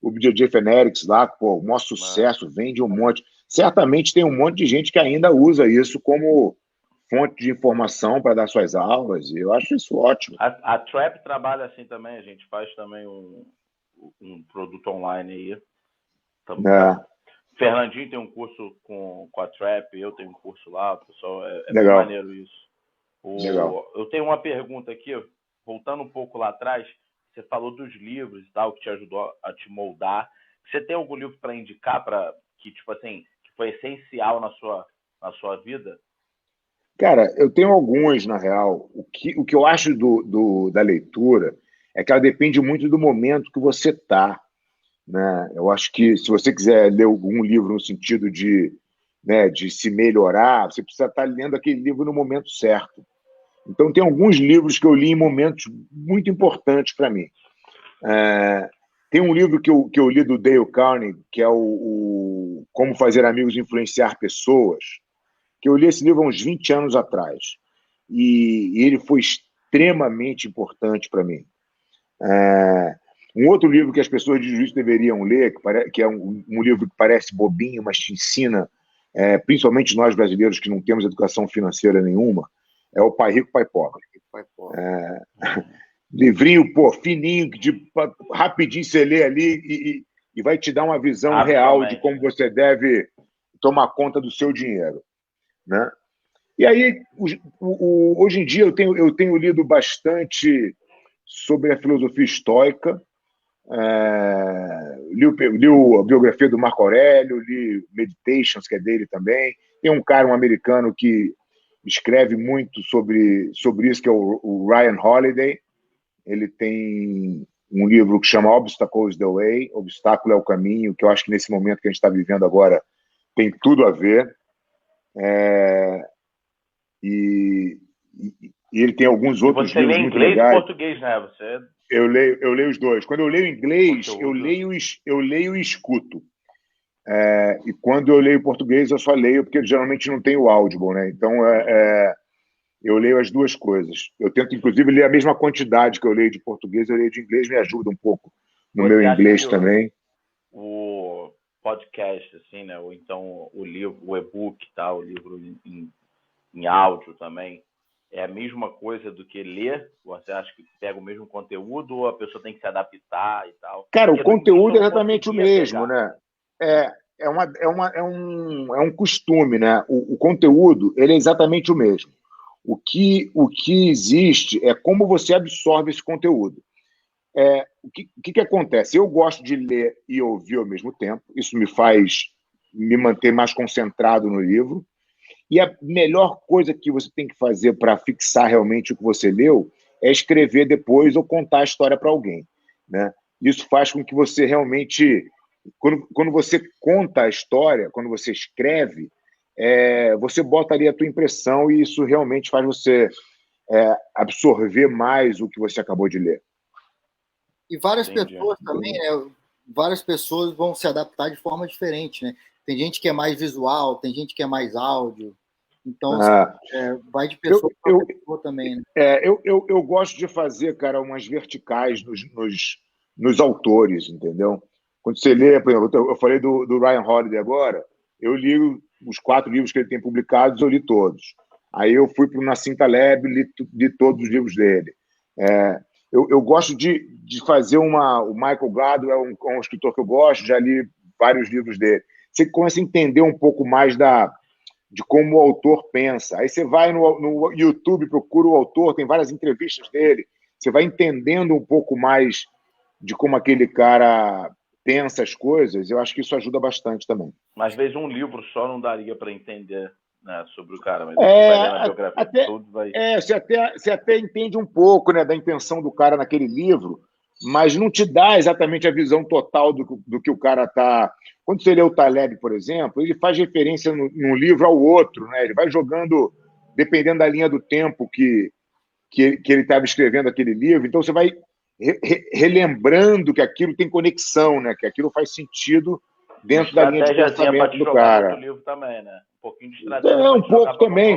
BJJ Fenerics lá, o maior sucesso, vende um monte. Certamente tem um monte de gente que ainda usa isso como fonte de informação para dar suas aulas, e eu acho isso ótimo. A Trap trabalha assim também, a gente faz também um produto online aí. Fernandinho tem um curso com a Trap, eu tenho um curso lá, pessoal, é muito maneiro isso. Eu tenho uma pergunta aqui, voltando um pouco lá atrás, você falou dos livros e tal, que te ajudou a te moldar. Você tem algum livro para indicar que, tipo assim, que foi essencial na sua vida? Cara, eu tenho alguns, na real. O que eu acho da leitura é que ela depende muito do momento que você está, né? Eu acho que se você quiser ler algum livro no sentido de se melhorar, você precisa estar lendo aquele livro no momento certo. Então, tem alguns livros que eu li em momentos muito importantes para mim. Tem um livro que eu li do Dale Carnegie, que é o Como Fazer Amigos e Influenciar Pessoas, que eu li esse livro há uns 20 anos atrás. E ele foi extremamente importante para mim. Um outro livro que as pessoas de jiu-jitsu deveriam ler, que é um livro que parece bobinho, mas te ensina, principalmente nós brasileiros que não temos educação financeira nenhuma, é o Pai Rico, Pai Pobre. Livrinho, pô, fininho, rapidinho você lê ali e vai te dar uma visão real de como você deve tomar conta do seu dinheiro, né? E aí, hoje em dia, eu tenho lido bastante sobre a filosofia estoica, li a biografia do Marco Aurélio, li Meditations, que é dele também. Tem um cara, um americano, que escreve muito sobre isso, que é o Ryan Holiday. Ele tem um livro que chama Obstacle is the Way, Obstáculo é o Caminho, que eu acho que nesse momento que a gente está vivendo agora tem tudo a ver. E ele tem alguns outros livros muito legais. Você lê inglês e português, né? Eu leio os dois. Quando eu leio inglês, eu leio e escuto. E quando eu leio português, eu só leio, porque geralmente não tem o Audible, né? Então, eu leio as duas coisas. Eu tento, inclusive, ler a mesma quantidade que eu leio de português, eu leio de inglês, me ajuda um pouco no meu inglês também. O podcast, assim, né? Ou então o livro, o e-book, tá? O livro em áudio também, é a mesma coisa do que ler? Você acha que pega o mesmo conteúdo ou a pessoa tem que se adaptar e tal? Cara, o conteúdo é exatamente o mesmo, né? É um costume, né? O conteúdo, ele é exatamente o mesmo. O que existe é como você absorve esse conteúdo. O que acontece? Eu gosto de ler e ouvir ao mesmo tempo. Isso me faz me manter mais concentrado no livro. E a melhor coisa que você tem que fazer para fixar realmente o que você leu é escrever depois ou contar a história para alguém, né? Isso faz com que você realmente, quando você conta a história, quando você escreve, você bota ali a tua impressão e isso realmente faz você absorver mais o que você acabou de ler. E várias pessoas também, né? Várias pessoas vão se adaptar de forma diferente, né? Tem gente que é mais visual, tem gente que é mais áudio. Então, vai de pessoa para pessoa também, né? Eu gosto de fazer, cara, umas verticais nos autores, entendeu? Quando você lê, por exemplo, eu falei do Ryan Holiday agora, eu li os 4 livros que ele tem publicados, eu li todos. Aí eu fui para o Nassim Taleb, li todos os livros dele. Eu gosto de fazer o Michael Gladwell é um escritor que eu gosto, já li vários livros dele. Você começa a entender um pouco mais de como o autor pensa. Aí você vai no YouTube, procura o autor, tem várias entrevistas dele, você vai entendendo um pouco mais de como aquele cara pensa as coisas. Eu acho que isso ajuda bastante também. Mas às vezes um livro só não daria para entender, né, sobre o cara, mas você vai ler na biografia de todos, vai... Você até entende um pouco, né, da intenção do cara naquele livro, mas não te dá exatamente a visão total do que o cara está... Quando você lê o Taleb, por exemplo, ele faz referência num livro ao outro, né? Ele vai jogando, dependendo da linha do tempo que ele estava escrevendo aquele livro, então você vai relembrando que aquilo tem conexão, né? Que aquilo faz sentido dentro da linha de pensamento do cara. Outro livro também, né? Um pouquinho de estratégia. Um pouco também.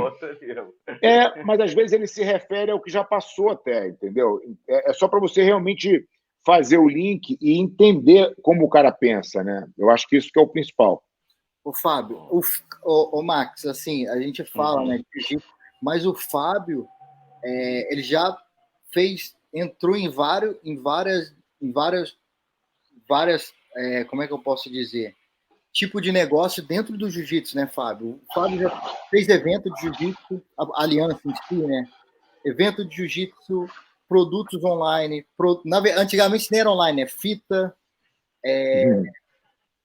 Mas às vezes ele se refere ao que já passou até, entendeu? É só para você realmente fazer o link e entender como o cara pensa, né? Eu acho que isso que é o principal. O Fábio, o Max, assim, a gente fala, né, mas o Fábio, ele já entrou em várias, como é que eu posso dizer, tipo de negócio dentro do jiu-jitsu, né, Fábio? O Fábio já fez evento de jiu-jitsu, a aliança em si, né? Evento de jiu-jitsu, produtos online, antigamente nem era online, fita,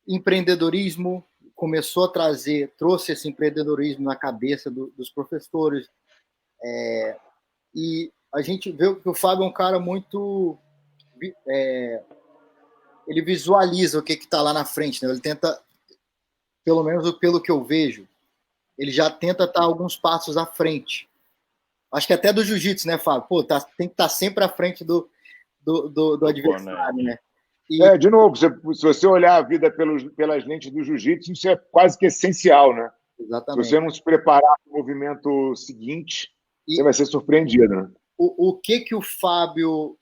empreendedorismo, começou a trouxe esse empreendedorismo na cabeça dos professores, e a gente vê que o Fábio é um cara muito... ele visualiza o que está lá na frente, né? Ele tenta, pelo menos pelo que eu vejo, ele já tenta estar alguns passos à frente. Acho que até do jiu-jitsu, né, Fábio? Tem que estar sempre à frente do adversário, né? De novo, se você olhar a vida pelas lentes do jiu-jitsu, isso é quase que essencial, né? Exatamente. Se você não se preparar para o movimento seguinte, você vai ser surpreendido, né? O que o Fábio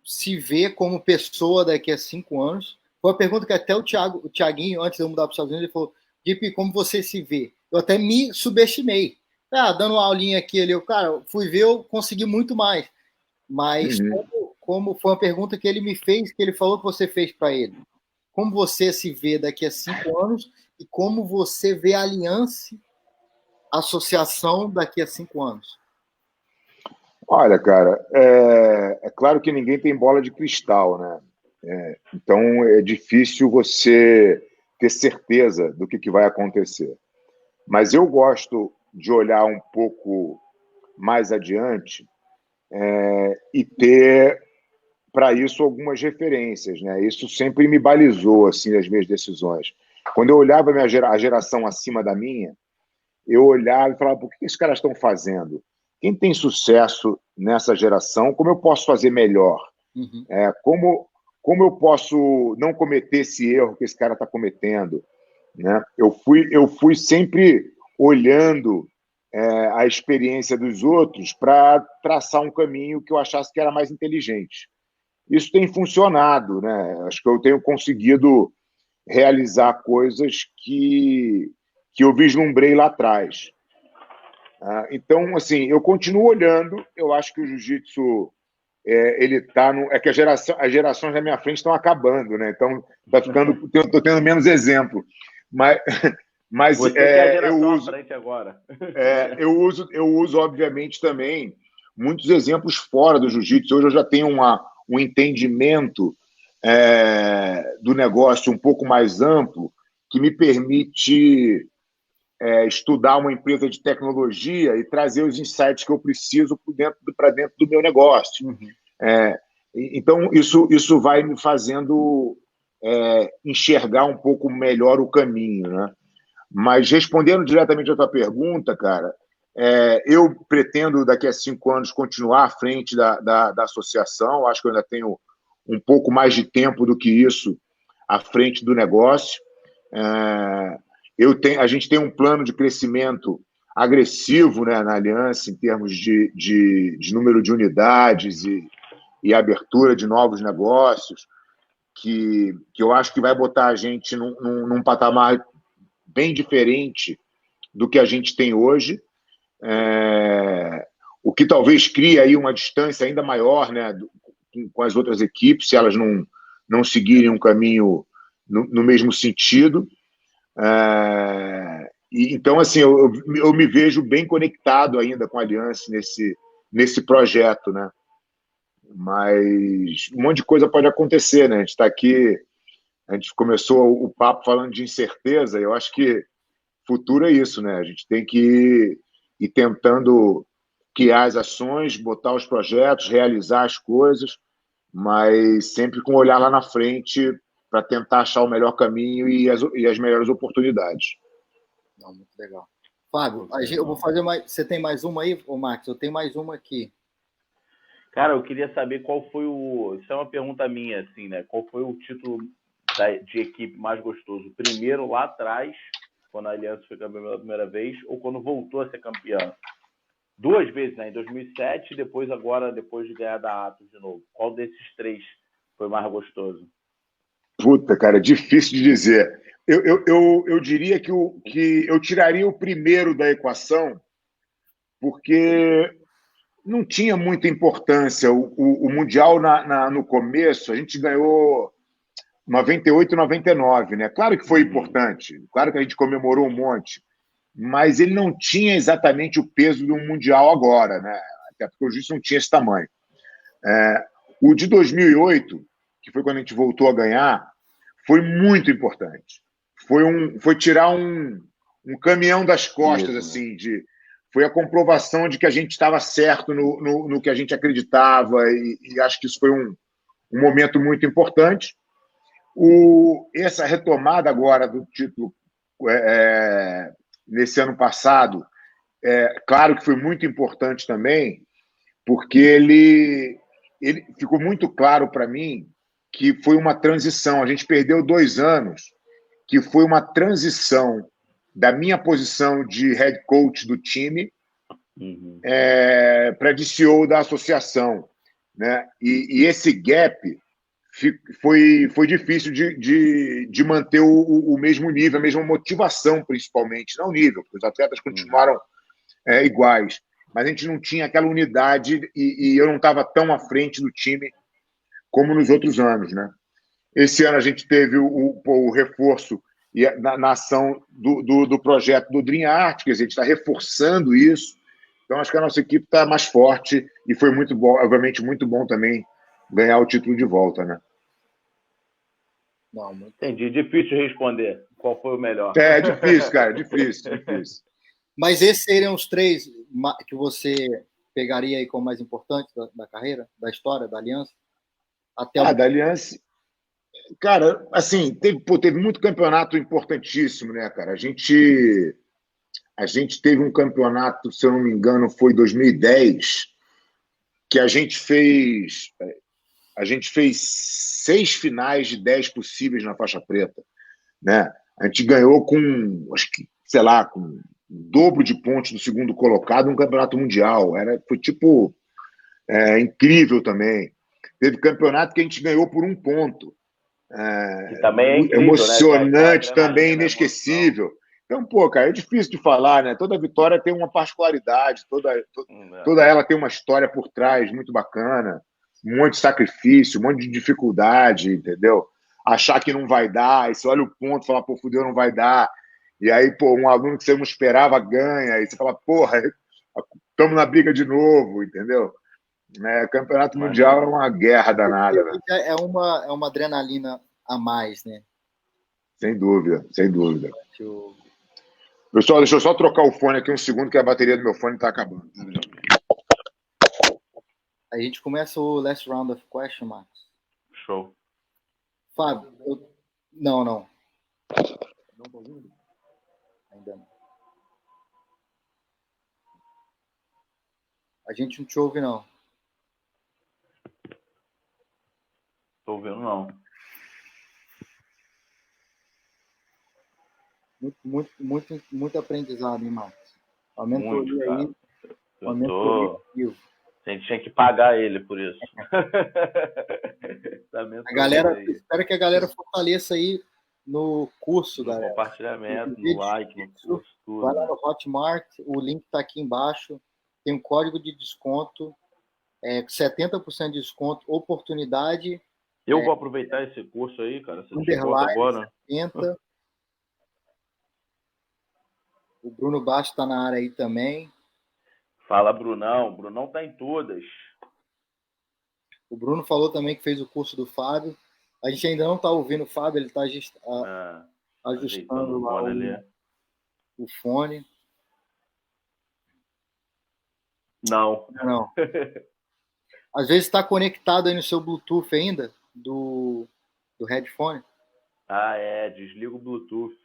se vê como pessoa daqui a 5 anos? Foi uma pergunta que até o Thiaguinho, antes de eu mudar para os Estados Unidos, ele falou, Deep, como você se vê? Eu até me subestimei. Dando uma aulinha aqui ali, cara, fui ver, eu consegui muito mais. Mas como foi uma pergunta que ele me fez, que ele falou que você fez para ele. Como você se vê daqui a 5 anos e como você vê a Aliança Associação daqui a 5 anos? Olha, cara, é claro que ninguém tem bola de cristal, né? Então é difícil você ter certeza do que vai acontecer. Mas eu gosto de olhar um pouco mais adiante e ter para isso algumas referências, né? Isso sempre me balizou assim as minhas decisões. Quando eu olhava a geração acima da minha, eu olhava e falava: por que esses caras estão fazendo? Quem tem sucesso nessa geração? Como eu posso fazer melhor? Como eu posso não cometer esse erro que esse cara está cometendo? Né? Eu fui sempre olhando a experiência dos outros para traçar um caminho que eu achasse que era mais inteligente. Isso tem funcionado, né? Acho que eu tenho conseguido realizar coisas que eu vislumbrei lá atrás. Então, assim, eu continuo olhando. Eu acho que o jiu-jitsu ele está é que as gerações da minha frente estão acabando, né? Então tá ficando, estou tendo menos exemplo, mas você que é a geração à frente agora. Eu uso obviamente também muitos exemplos fora do jiu-jitsu. Hoje eu já tenho um entendimento do negócio um pouco mais amplo que me permite estudar uma empresa de tecnologia e trazer os insights que eu preciso para dentro do meu negócio. Então, isso vai me fazendo enxergar um pouco melhor o caminho, né? Mas, respondendo diretamente à tua pergunta, cara, eu pretendo, daqui a 5 anos, continuar à frente da associação. Acho que eu ainda tenho um pouco mais de tempo do que isso à frente do negócio. A gente tem um plano de crescimento agressivo, né, na Aliança, em termos de número de unidades e abertura de novos negócios, que eu acho que vai botar a gente num patamar bem diferente do que a gente tem hoje, o que talvez crie aí uma distância ainda maior, né, com as outras equipes, se elas não seguirem um caminho no mesmo sentido. Então, assim, eu me vejo bem conectado ainda com a Aliança nesse projeto, né? Mas um monte de coisa pode acontecer, né? A gente está aqui, a gente começou o papo falando de incerteza, e eu acho que futuro é isso, né? A gente tem que ir tentando criar as ações, botar os projetos, realizar as coisas, mas sempre com um olhar lá na frente para tentar achar o melhor caminho e as melhores oportunidades. Não, muito legal. Fábio, eu vou fazer mais. Você tem mais uma aí, Max? Eu tenho mais uma aqui. Cara, eu queria saber qual foi o... Isso é uma pergunta minha, assim, né? Qual foi o título de equipe mais gostoso? O primeiro lá atrás, quando a Aliança foi campeã pela primeira vez, ou quando voltou a ser campeã? 2 vezes, né? Em 2007 e depois agora, depois de ganhar da Atos de novo. Qual desses 3 foi mais gostoso? Puta, cara, difícil de dizer. Eu diria que eu tiraria o primeiro da equação, porque não tinha muita importância. O Mundial no começo, a gente ganhou 98 e 99, né? Claro que foi importante, claro que a gente comemorou um monte, mas ele não tinha exatamente o peso do Mundial agora, né? Até porque o juiz não tinha esse tamanho. O de 2008, que foi quando a gente voltou a ganhar, foi muito importante. Foi tirar um caminhão das costas, assim, foi a comprovação de que a gente estava certo no que a gente acreditava, e acho que isso foi um momento muito importante. Essa retomada agora do título nesse ano passado, claro que foi muito importante também, porque ele ficou muito claro para mim que foi uma transição. A gente perdeu 2 anos, que foi uma transição da minha posição de head coach do time para de CEO da associação. né? E esse gap foi difícil de manter o mesmo nível, a mesma motivação, principalmente, não o nível, porque os atletas continuaram iguais, mas a gente não tinha aquela unidade e eu não estava tão à frente do time como nos outros anos, né? Esse ano a gente teve o reforço na ação do projeto do Dream Art, quer dizer, a gente está reforçando isso. Então, acho que a nossa equipe está mais forte e foi muito bom, obviamente, muito bom também ganhar o título de volta, né? Não, entendi. Difícil responder. Qual foi o melhor? É difícil, cara, difícil. Mas esses seriam os 3 que você pegaria aí como mais importantes da carreira, da história, da Aliança? Da Aliança... Cara, assim, teve muito campeonato importantíssimo, né, cara? A gente teve um campeonato, se eu não me engano, foi 2010, que a gente fez 6 finais de 10 possíveis na faixa preta, né? A gente ganhou com, acho que, sei lá, com o dobro de pontos do segundo colocado no campeonato mundial. Foi tipo incrível também. Teve campeonato que a gente ganhou por 1 ponto. Que também é incrível, emocionante, né? Também inesquecível. Então, pô, cara, é difícil de falar, né? Toda vitória tem uma particularidade, toda ela tem uma história por trás muito bacana, um monte de sacrifício, um monte de dificuldade, entendeu? Achar que não vai dar, e você olha o ponto e fala, pô, fudeu, não vai dar. E aí, pô, um aluno que você não esperava ganha, e você fala, porra, estamos na briga de novo, entendeu? Campeonato mundial é uma guerra danada, né? É uma adrenalina a mais, né? Sem dúvida. Pessoal, deixa eu só trocar o fone aqui um segundo, que a bateria do meu fone está acabando. A gente começa o last round of question, Marcos. Show. Fábio, não. Não tô ouvindo? Ainda não. A gente não te ouve, não. Tô ouvindo, não. Muito aprendizado, hein, Marcos? Aumenta o olho aí. A gente tinha que pagar ele por isso. Espero que a galera fortaleça aí no curso, no galera. Compartilhamento, no like, no curso, tudo. Vai lá no Hotmart, o link está aqui embaixo. Tem um código de desconto, 70% de desconto, oportunidade. Eu vou aproveitar esse curso aí, cara. Você chegou agora. 70. O Bruno Baixo está na área aí também. Fala, Brunão. O Brunão tá em todas. O Bruno falou também que fez o curso do Fábio. A gente ainda não está ouvindo o Fábio, ele está ajustando lá o fone. Não. Às vezes está conectado aí no seu Bluetooth ainda, do headphone. Desliga o Bluetooth.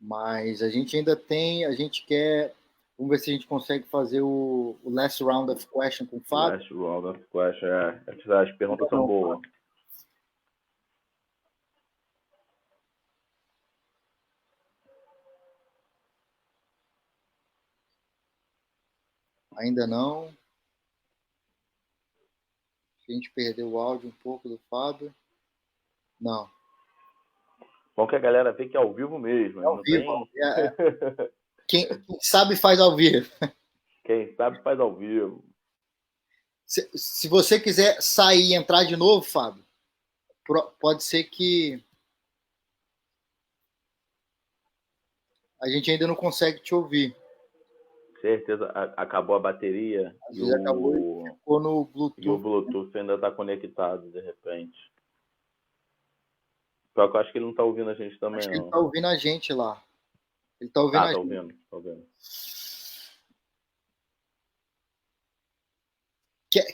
Mas a gente ainda tem, vamos ver se a gente consegue fazer o last round of question com o Fábio. Last round of question, as perguntas são boas. Ainda não. A gente perdeu o áudio um pouco do Fábio. Não. Bom que a galera vê que é ao vivo mesmo. É ao vivo. Quem sabe faz ao vivo. Quem sabe faz ao vivo. Se você quiser sair e entrar de novo, Fábio, pode ser que a gente ainda não consegue te ouvir. Certeza, acabou a bateria. Ficou no Bluetooth. E o Bluetooth ainda está conectado, de repente. Só que eu acho que ele não está ouvindo a gente também, Ele está ouvindo a gente lá. Ele está ouvindo a gente. Tá ouvindo.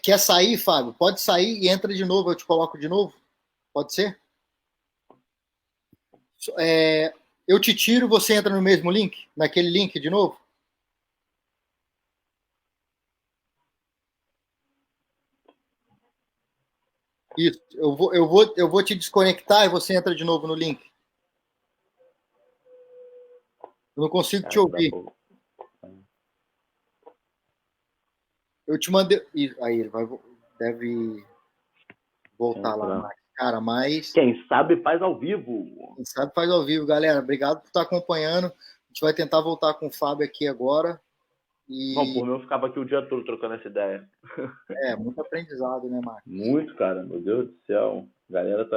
Quer sair, Fábio? Pode sair e entra de novo. Eu te coloco de novo. Pode ser? Eu te tiro, você entra no mesmo link? Naquele link de novo? Isso. Eu vou te desconectar e você entra de novo no link. Eu não consigo te ouvir. Eu te mandei. Aí ele deve voltar lá, Max. Cara, mas. Quem sabe faz ao vivo. Quem sabe faz ao vivo, galera. Obrigado por estar acompanhando. A gente vai tentar voltar com o Fábio aqui agora. Bom, por mim eu ficava aqui o dia todo trocando essa ideia. Muito aprendizado, né, Max? Muito, cara. Meu Deus do céu. A galera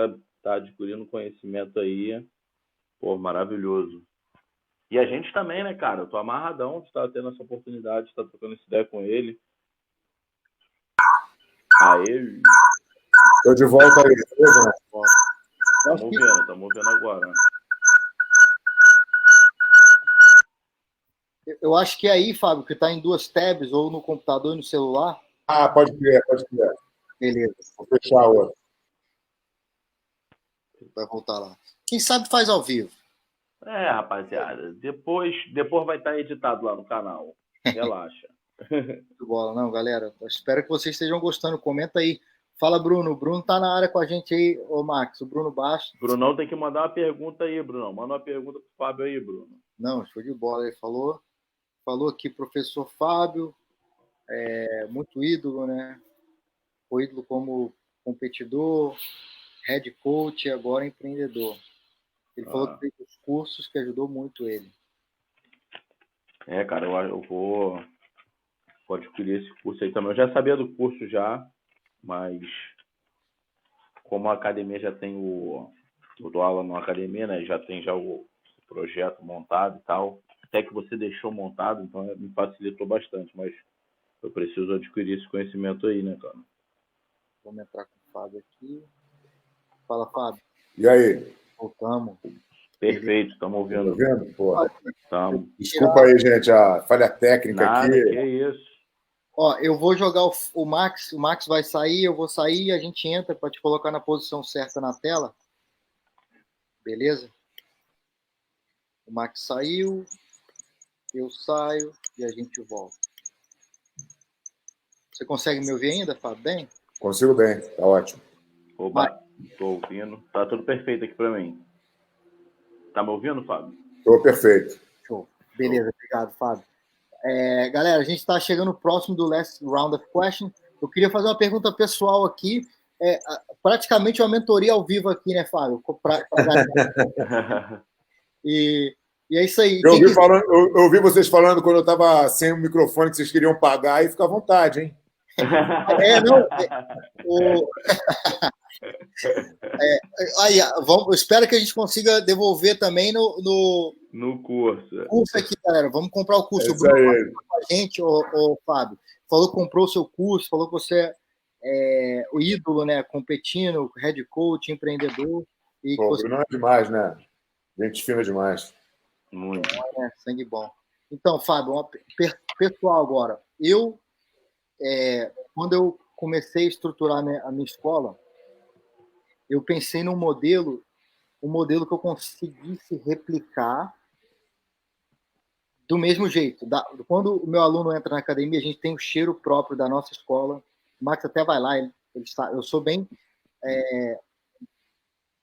tá adquirindo conhecimento aí. Pô, maravilhoso. E a gente também, né, cara? Eu tô amarradão de estar tendo essa oportunidade, de estar trocando essa ideia com ele. Aê. Tô de volta aí. Estamos vendo agora. Eu acho que é aí, Fábio, que está em 2 tabs, ou no computador e no celular. Pode crer. Beleza. Vou fechar a outra. Vai voltar lá. Quem sabe faz ao vivo. Rapaziada. Depois vai estar editado lá no canal. Relaxa. Muito bola, não, galera. Eu espero que vocês estejam gostando. Comenta aí. Fala, Bruno. O Bruno tá na área com a gente aí, ô Max. O Bruno Bastos. Brunão tem que mandar uma pergunta aí, Brunão. Manda uma pergunta pro Fábio aí, Bruno. Não, show de bola. Ele falou aqui, professor Fábio, muito ídolo, né? Foi ídolo como competidor, head coach e agora empreendedor. Ele falou que fez os cursos que ajudou muito ele. Cara, eu vou adquirir esse curso aí também. Eu já sabia do curso já, mas como a academia já tem eu dou aula numa academia, né? Já tem o projeto montado e tal. Até que você deixou montado, então me facilitou bastante, mas eu preciso adquirir esse conhecimento aí, né, cara? Vamos entrar com o Fábio aqui. Fala, Fábio. E aí? Voltamos. Perfeito, estamos ouvindo. Tá vendo? Pô. Tamo. Desculpa aí, gente, a falha técnica Nada, aqui. Que isso. Ó, eu vou jogar o Max vai sair, eu vou sair, a gente entra para te colocar na posição certa na tela. Beleza? O Max saiu, eu saio e a gente volta. Você consegue me ouvir ainda, Fábio? Bem? Consigo bem, tá ótimo. Oba, tô ouvindo. Tá tudo perfeito aqui para mim. Tá me ouvindo, Fábio? Tô perfeito. Show. Beleza, obrigado, Fábio. Galera, a gente está chegando próximo do last round of question. Eu queria fazer uma pergunta pessoal aqui. Praticamente uma mentoria ao vivo aqui, né, Fábio? E é isso aí. Eu ouvi vocês falando quando eu estava sem o microfone que vocês queriam pagar e fica à vontade, hein? Aí, espero que a gente consiga devolver também no curso aqui, galera. Vamos comprar o curso. É isso aí. Com a gente, o Fábio. Falou que comprou o seu curso, falou que você é o ídolo, né? Competindo, head coach, empreendedor. E Pô, Bruno é demais, né? Gente fina demais. Muito. Sangue bom. Então, Fábio, pessoal agora. Quando eu comecei a estruturar a minha escola, eu pensei num modelo que eu conseguisse replicar do mesmo jeito. Quando o meu aluno entra na academia, a gente tem o cheiro próprio da nossa escola. O Max até vai lá, eu sou bem...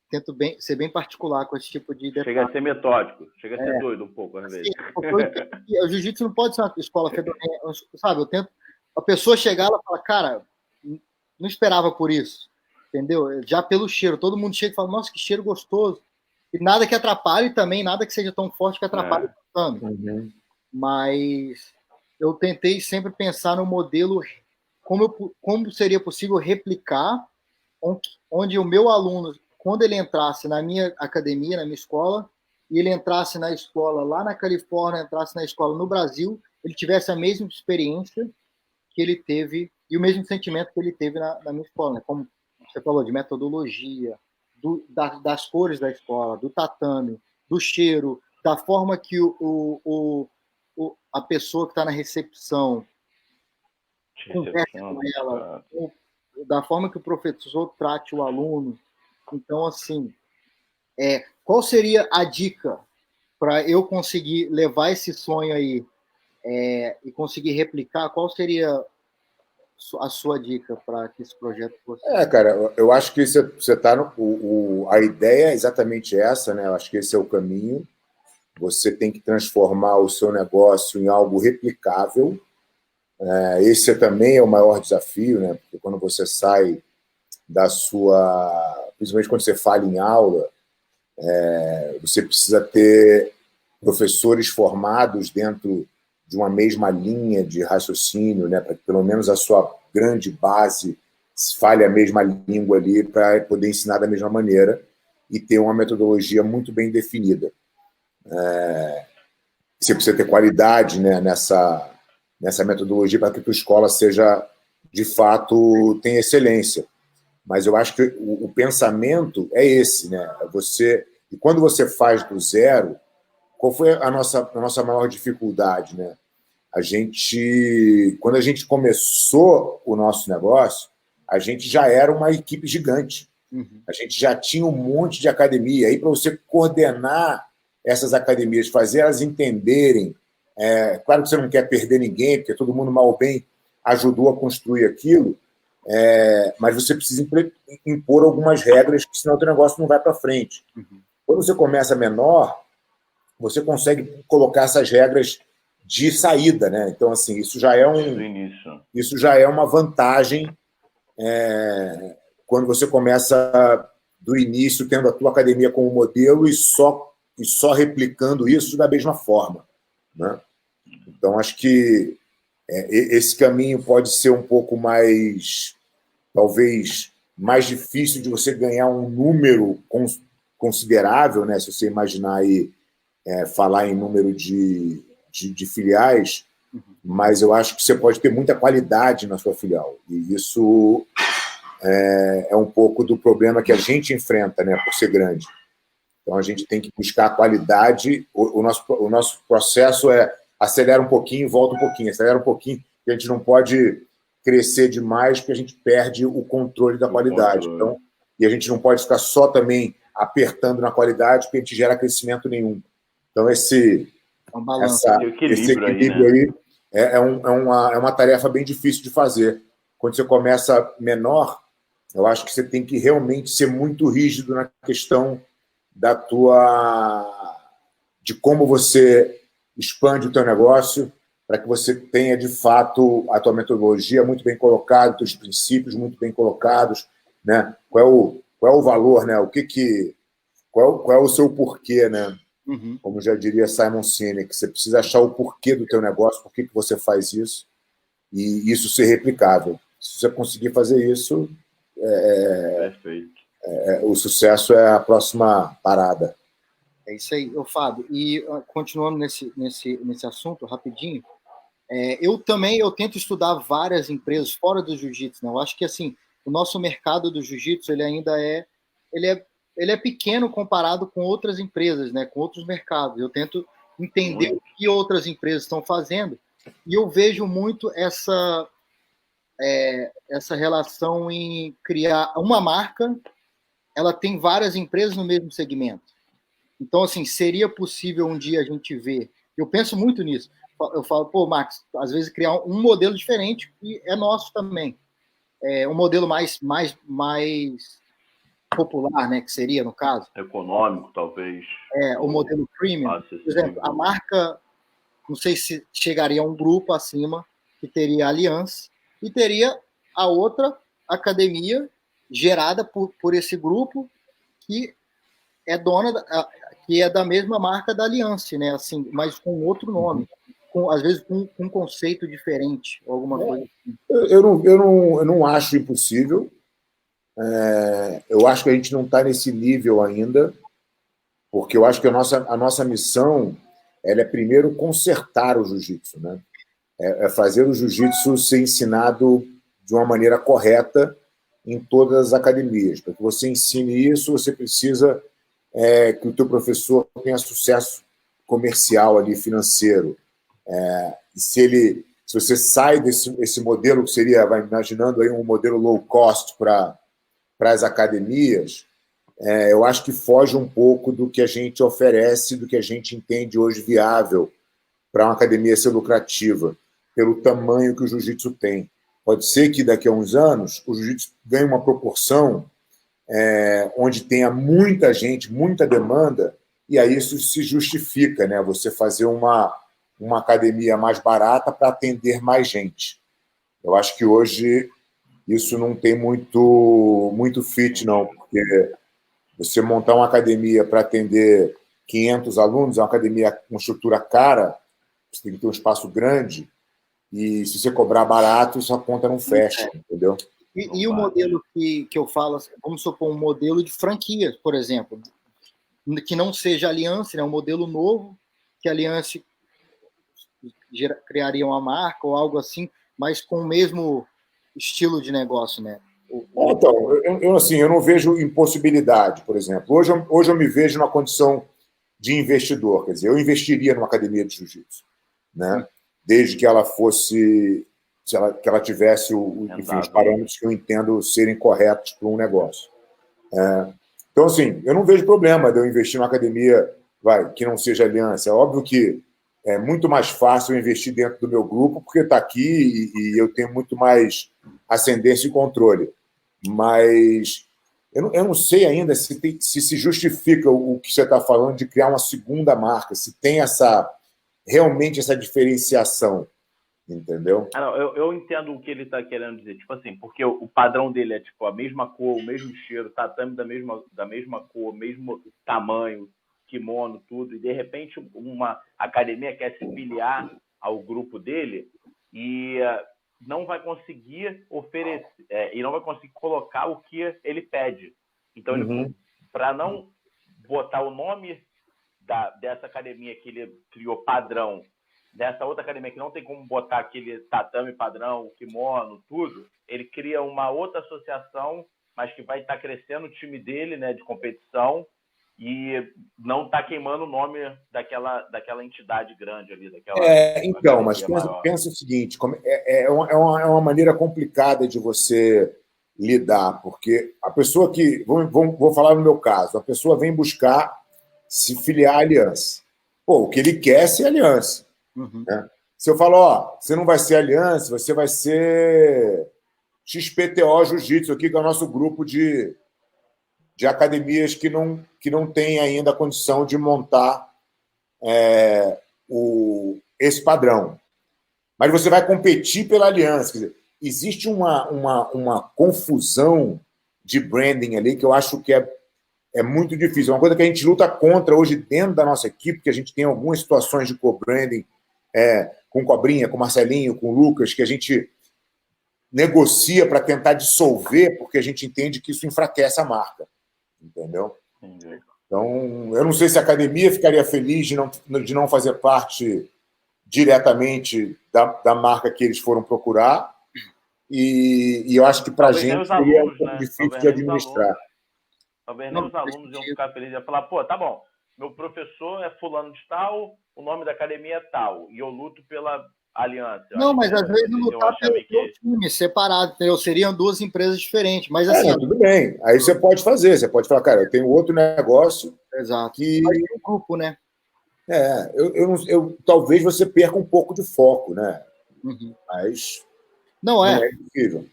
tento ser bem particular com esse tipo de detalhe. Chega a ser metódico, chega a ser doido um pouco, às vezes. O jiu-jitsu não pode ser uma escola fedorenta, sabe? Eu tento... A pessoa chegar lá e falar, cara, não esperava por isso, entendeu? Já pelo cheiro, todo mundo chega e fala, nossa, que cheiro gostoso. E nada que atrapalhe também, nada que seja tão forte que atrapalhe o exame. Uhum. Mas eu tentei sempre pensar no modelo, como seria possível replicar, onde o meu aluno, quando ele entrasse na minha academia, na minha escola, e ele entrasse na escola lá na Califórnia, entrasse na escola no Brasil, ele tivesse a mesma experiência que ele teve e o mesmo sentimento que ele teve na minha escola, né? Como você falou, de metodologia, das cores da escola, do tatame, do cheiro, da forma que a pessoa que está na recepção conversa com ela, da forma que o professor trate o aluno. Então, assim, qual seria a dica para eu conseguir levar esse sonho aí e conseguir replicar? Qual seria a sua dica para que esse projeto fosse? Cara, eu acho que você está a ideia é exatamente essa, né? Eu acho que esse é o caminho. Você tem que transformar o seu negócio em algo replicável, Esse também é o maior desafio, né? Porque quando você sai da sua... Principalmente quando você falha em aula, você precisa ter professores formados dentro de uma mesma linha de raciocínio, né? Para que pelo menos a sua grande base fale a mesma língua ali para poder ensinar da mesma maneira e ter uma metodologia muito bem definida. Você precisa ter qualidade, né, nessa metodologia para que a tua escola seja, de fato, tenha excelência. Mas eu acho que o pensamento é esse, né? E quando você faz do zero, qual foi a nossa maior dificuldade, né? Quando a gente começou o nosso negócio, a gente já era uma equipe gigante. A gente já tinha um monte de academia. Aí, para você coordenar essas academias, fazer elas entenderem, claro que você não quer perder ninguém, porque todo mundo, mal ou bem, ajudou a construir aquilo, mas você precisa impor algumas regras, porque senão o teu negócio não vai para frente. Quando você começa menor, você consegue colocar essas regras de saída, né? Então, assim, isso já é uma vantagem quando você começa do início tendo a tua academia como modelo e só replicando isso da mesma forma, né? Então, acho que esse caminho pode ser um pouco mais, talvez, mais difícil de você ganhar um número considerável, né? Se você imaginar aí, falar em número de filiais, mas eu acho que você pode ter muita qualidade na sua filial. E isso é um pouco do problema que a gente enfrenta, né, por ser grande. Então, a gente tem que buscar a qualidade. O nosso processo acelera um pouquinho, volta um pouquinho, acelera um pouquinho, porque a gente não pode crescer demais, porque a gente perde o controle da qualidade. Então, e a gente não pode ficar só também apertando na qualidade, porque a gente gera crescimento nenhum. Então, esse equilíbrio aí é uma tarefa bem difícil de fazer. Quando você começa menor, eu acho que você tem que realmente ser muito rígido na questão de como você expande o teu negócio para que você tenha, de fato, a tua metodologia muito bem colocada, os teus princípios muito bem colocados, né? Qual é o valor, né? Qual é o seu porquê, né? Como já diria Simon Sinek, você precisa achar o porquê do teu negócio, por que você faz isso, e isso ser replicável. Se você conseguir fazer isso, perfeito. O sucesso é a próxima parada. É isso aí, Fábio. E continuando nesse assunto, rapidinho, eu tento estudar várias empresas fora do jiu-jitsu, né? Eu acho que assim, o nosso mercado do jiu-jitsu ele ainda ele é pequeno comparado com outras empresas, né? Com outros mercados. Eu tento entender o que outras empresas estão fazendo e eu vejo muito essa relação em criar uma marca. Ela tem várias empresas no mesmo segmento. Então, assim, seria possível um dia a gente ver. Eu penso muito nisso. Eu falo, pô, Max, às vezes criar um modelo diferente e é nosso também. Um modelo mais popular, né, que seria, no caso. Econômico, talvez. O modelo premium. Por exemplo, a marca, não sei se chegaria a um grupo acima, que teria a Aliança, e teria a outra academia gerada por esse grupo que é que é da mesma marca da Aliança, né? Assim, mas com outro nome, às vezes com um conceito diferente, alguma coisa assim. Eu não acho impossível. Eu acho que a gente não está nesse nível ainda, porque eu acho que a nossa missão ela é primeiro consertar o jiu-jitsu, né? É fazer o jiu-jitsu ser ensinado de uma maneira correta em todas as academias. Para que você ensine isso, você precisa que o teu professor tenha sucesso comercial ali, financeiro. Se você sai desse modelo que seria, vai imaginando aí um modelo low cost para as academias, eu acho que foge um pouco do que a gente oferece, do que a gente entende hoje viável para uma academia ser lucrativa, pelo tamanho que o jiu-jitsu tem. Pode ser que daqui a uns anos o jiu-jitsu ganhe uma proporção onde tenha muita gente, muita demanda, e aí isso se justifica, né? Você fazer uma uma academia mais barata para atender mais gente. Eu acho que hoje isso não tem muito fit, não, porque você montar uma academia para atender 500 alunos, é uma academia com estrutura cara, você tem que ter um espaço grande, e se você cobrar barato, essa conta não fecha, entendeu? E o modelo que eu falo, vamos supor, um modelo de franquias, por exemplo, que não seja aliança, né? Um modelo novo, que a aliança criaria uma marca ou algo assim, mas com o mesmo estilo de negócio, né? Então, eu não vejo impossibilidade, por exemplo. Hoje eu me vejo na condição de investidor, quer dizer, eu investiria numa academia de jiu-jitsu, né? Desde que ela fosse, que ela tivesse enfim, os parâmetros que eu entendo serem corretos para um negócio. Então, assim, eu não vejo problema de eu investir numa academia que não seja aliança. É óbvio que é muito mais fácil eu investir dentro do meu grupo, porque está aqui e eu tenho muito mais ascendência e controle. Mas eu não sei ainda se justifica o que você está falando de criar uma segunda marca, se tem realmente essa diferenciação, entendeu? Não, eu entendo o que ele está querendo dizer, tipo assim, porque o padrão dele é tipo a mesma cor, o mesmo cheiro, tatame da mesma cor, mesmo tamanho, kimono, tudo, e de repente uma academia quer se filiar ao grupo dele e não vai conseguir oferecer, e não vai conseguir colocar o que ele pede. Então, para não botar o nome dessa academia que ele criou padrão, dessa outra academia que não tem como botar aquele tatame padrão, o kimono, tudo, ele cria uma outra associação, mas que vai estar crescendo o time dele, né, de competição, e não está queimando o nome daquela entidade grande ali. Então, mas pensa o seguinte, é uma maneira complicada de você lidar, porque a pessoa que, vou falar no meu caso, a pessoa vem buscar se filiar à aliança. Pô, o que ele quer é ser aliança. Né? Se eu falo, você não vai ser aliança, você vai ser XPTO Jiu-Jitsu, aqui que é o nosso grupo de academias que não tem ainda a condição de montar esse padrão. Mas você vai competir pela aliança. Quer dizer, existe uma confusão de branding ali que eu acho que é muito difícil. É uma coisa que a gente luta contra hoje dentro da nossa equipe, que a gente tem algumas situações de co-branding com Cobrinha, com Marcelinho, com Lucas, que a gente negocia para tentar dissolver, porque a gente entende que isso enfraquece a marca. Entendeu? Entendi. Então, eu não sei se a academia ficaria feliz de não fazer parte diretamente da marca que eles foram procurar, e eu acho que para a gente seria um pouco difícil de administrar. Talvez nem os alunos iam ficar felizes, iam falar, pô, tá bom, meu professor é fulano de tal, o nome da academia é tal, e eu luto pela aliança. Não, mas às vezes não lutar pelo time separado, entendeu? Seriam duas empresas diferentes, mas assim... tudo bem, aí você pode fazer, você pode falar, cara, eu tenho outro negócio... Exato, que mas tem um grupo, né? Talvez você perca um pouco de foco, né? Mas não é impossível.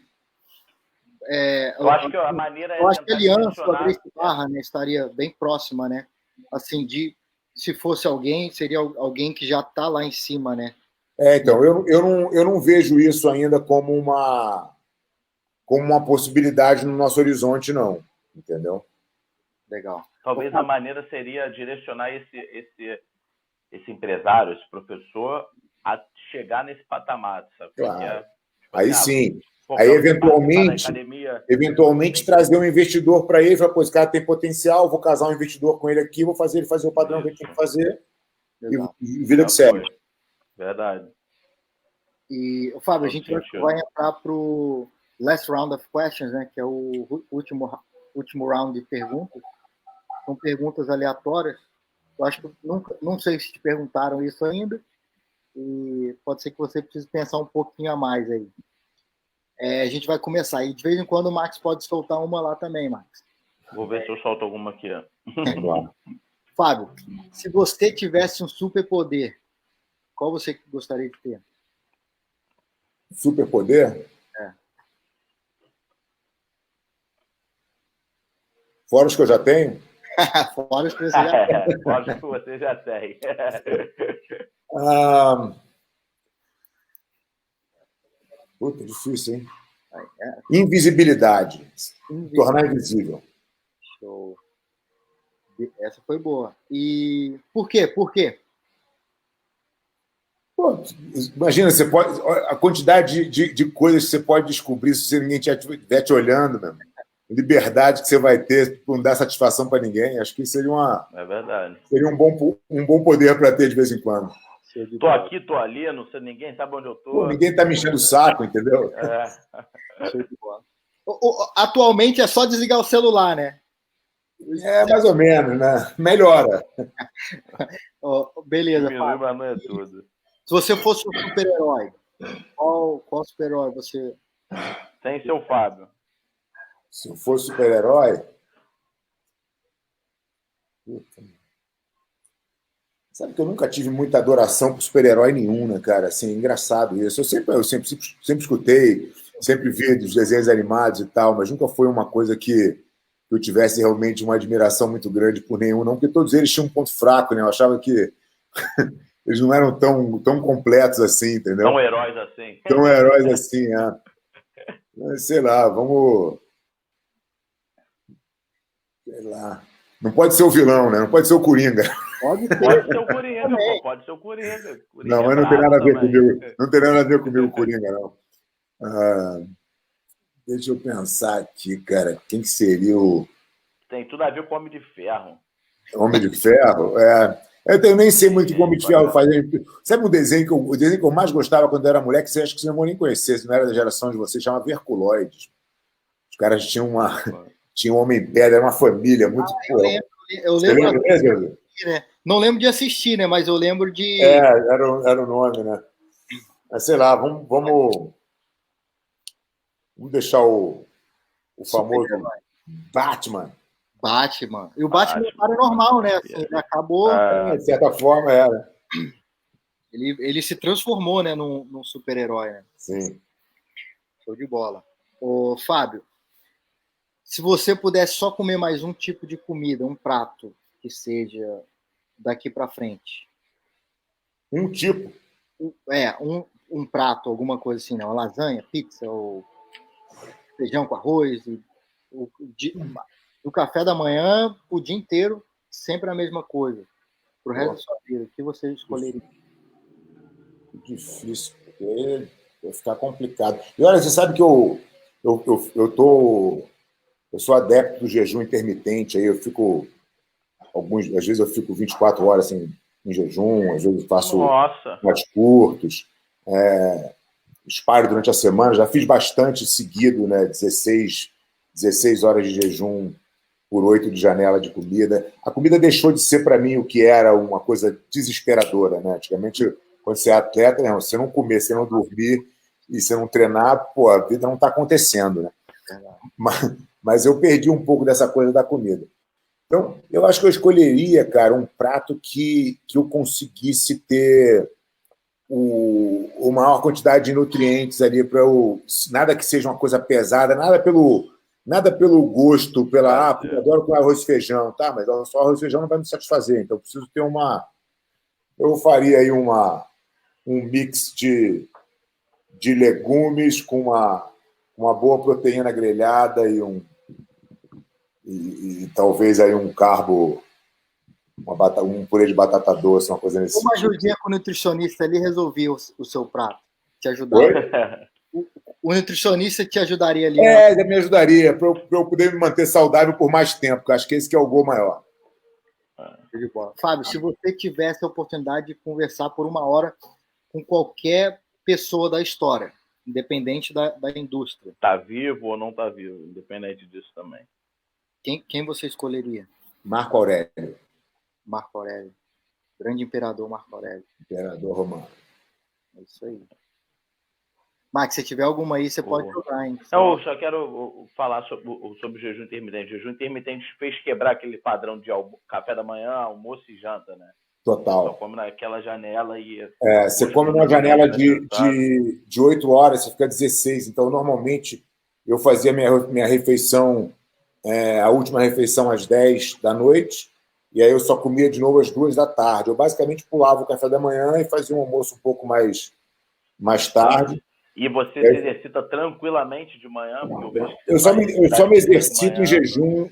Eu acho que a maneira eu acho que a aliança, o Adriano Barra, né, estaria bem próxima, né? Assim, se fosse alguém, seria alguém que já está lá em cima, né? Então, eu não vejo isso ainda como uma possibilidade no nosso horizonte, não. Entendeu? Legal. Talvez a maneira seria direcionar esse empresário, esse professor, a chegar nesse patamar, sabe? Claro. Aí sim. Aí, eventualmente trazer um investidor para ele, falar, pô, esse cara tem potencial, vou casar um investidor com ele aqui, vou fazer ele fazer o padrão que ele tem que fazer. E vida que segue. Verdade. E, Fábio, a gente vai entrar para o last round of questions, né, que é o último round de perguntas. São perguntas aleatórias. Eu acho que não sei se te perguntaram isso ainda, e pode ser que você precise pensar um pouquinho a mais aí. A gente vai começar. E de vez em quando o Max pode soltar uma lá também, Max. Vou ver se eu solto alguma aqui. Fábio, se você tivesse um superpoder, qual você gostaria de ter? Superpoder? Fora os que eu já tenho? Fora os que você já tem. Fora os que você já tem. Ah, puta, difícil, hein? Invisibilidade. Tornar invisível. Show. Essa foi boa. E por quê? Por quê? Pô, imagina, você pode, a quantidade de coisas que você pode descobrir se ninguém estiver te olhando, mesmo. Liberdade que você vai ter por não dar satisfação para ninguém. Acho que seria É verdade. Seria um bom poder para ter de vez em quando. Tô aqui, tô ali, não sei, ninguém sabe onde eu tô. Pô, ninguém tá me enchendo o saco, entendeu? Show de bola. Atualmente é só desligar o celular, né? Mais ou menos, né? Melhora. Beleza, Fábio. Mas não é tudo. Se você fosse um super-herói, qual super-herói você... Sem ser o Fábio. Se eu fosse super-herói... Sabe que eu nunca tive muita adoração por super-herói nenhum, né, cara? Assim, engraçado isso. Eu sempre escutei, sempre vi dos desenhos animados e tal, mas nunca foi uma coisa que eu tivesse realmente uma admiração muito grande por nenhum, não, porque todos eles tinham um ponto fraco, né? Eu achava que eles não eram tão completos assim, entendeu? Tão heróis assim. Tão heróis assim, sei lá, vamos... Sei lá. Não pode ser o vilão, né? Não pode ser o Coringa. Pode ser o Coringa, pô. Pode ser o Coringa. Não, mas não tem nada a ver comigo. Não tem nada a ver comigo o Coringa, não. Deixa eu pensar aqui, cara. Quem que seria o... Tem tudo a ver com o Homem de Ferro. Homem de Ferro? Eu nem sei muito o que o Homem de Ferro faz. Sabe o desenho que eu mais gostava quando eu era moleque? Você acha que você não vão nem conhecer, se não era da geração de vocês, chama Verculoides. Os caras tinham um Homem-Pedra, era uma família muito... Eu lembro mesmo? Né? Não lembro de assistir, né? Mas eu lembro de... Era o nome, né? Mas, sei lá, vamos deixar o famoso Batman. E o Batman é um cara normal, né? Assim, ele acabou... de certa forma, era. Ele se transformou, né, num super-herói, né? Sim. Show de bola. Ô, Fábio, se você pudesse só comer mais um tipo de comida, um prato que seja daqui para frente. Um tipo? Um prato, alguma coisa assim, né? Uma lasanha, pizza, ou feijão com arroz. Do café da manhã, o dia inteiro, sempre a mesma coisa. Pro resto da sua vida, o que você escolheria? Difícil, porque vai ficar complicado. E olha, você sabe que eu sou adepto do jejum intermitente, aí eu fico às vezes eu fico 24 horas assim, em jejum, às vezes eu faço mais curtos, espalho durante a semana, já fiz bastante seguido, né, 16 horas de jejum por 8 de janela de comida. A comida deixou de ser para mim o que era uma coisa desesperadora, né? Antigamente, quando você é atleta, né, você não comer, você não dormir e você não treinar, pô, a vida não está acontecendo, né? Mas eu perdi um pouco dessa coisa da comida. Então, eu acho que eu escolheria, cara, um prato que eu conseguisse ter a maior quantidade de nutrientes ali para eu... Nada que seja uma coisa pesada, nada pelo gosto, porque eu adoro comer arroz e feijão, tá? Mas só arroz e feijão não vai me satisfazer, então eu preciso ter eu faria aí um mix de legumes com uma boa proteína grelhada e talvez aí um carbo, um purê de batata doce, uma coisa nesse sentido. Uma ajudinha com o nutricionista ali resolvia o seu prato, te ajudava. O nutricionista te ajudaria ali. Me ajudaria, para eu poder me manter saudável por mais tempo, porque acho que esse que é o gol maior. Fábio, se você tivesse a oportunidade de conversar por 1 hora com qualquer pessoa da história, independente da indústria. Está vivo ou não está vivo, independente disso também. Quem você escolheria? Marco Aurélio. Marco Aurélio. Grande imperador Marco Aurélio. Imperador romano. É isso aí. Max, se tiver alguma aí, você pode jogar, hein? Eu só quero falar sobre o jejum intermitente. O jejum intermitente fez quebrar aquele padrão de café da manhã, almoço e janta, né? Total. Você come naquela janela e... você come numa janela de 8 horas, você fica 16. Então, normalmente, eu fazia minha refeição, a última refeição às 10 da noite, e aí eu só comia de novo às 2 da tarde. Eu basicamente pulava o café da manhã e fazia um almoço um pouco mais tarde. E você se exercita tranquilamente de manhã? Porque eu vejo que eu só me exercito em jejum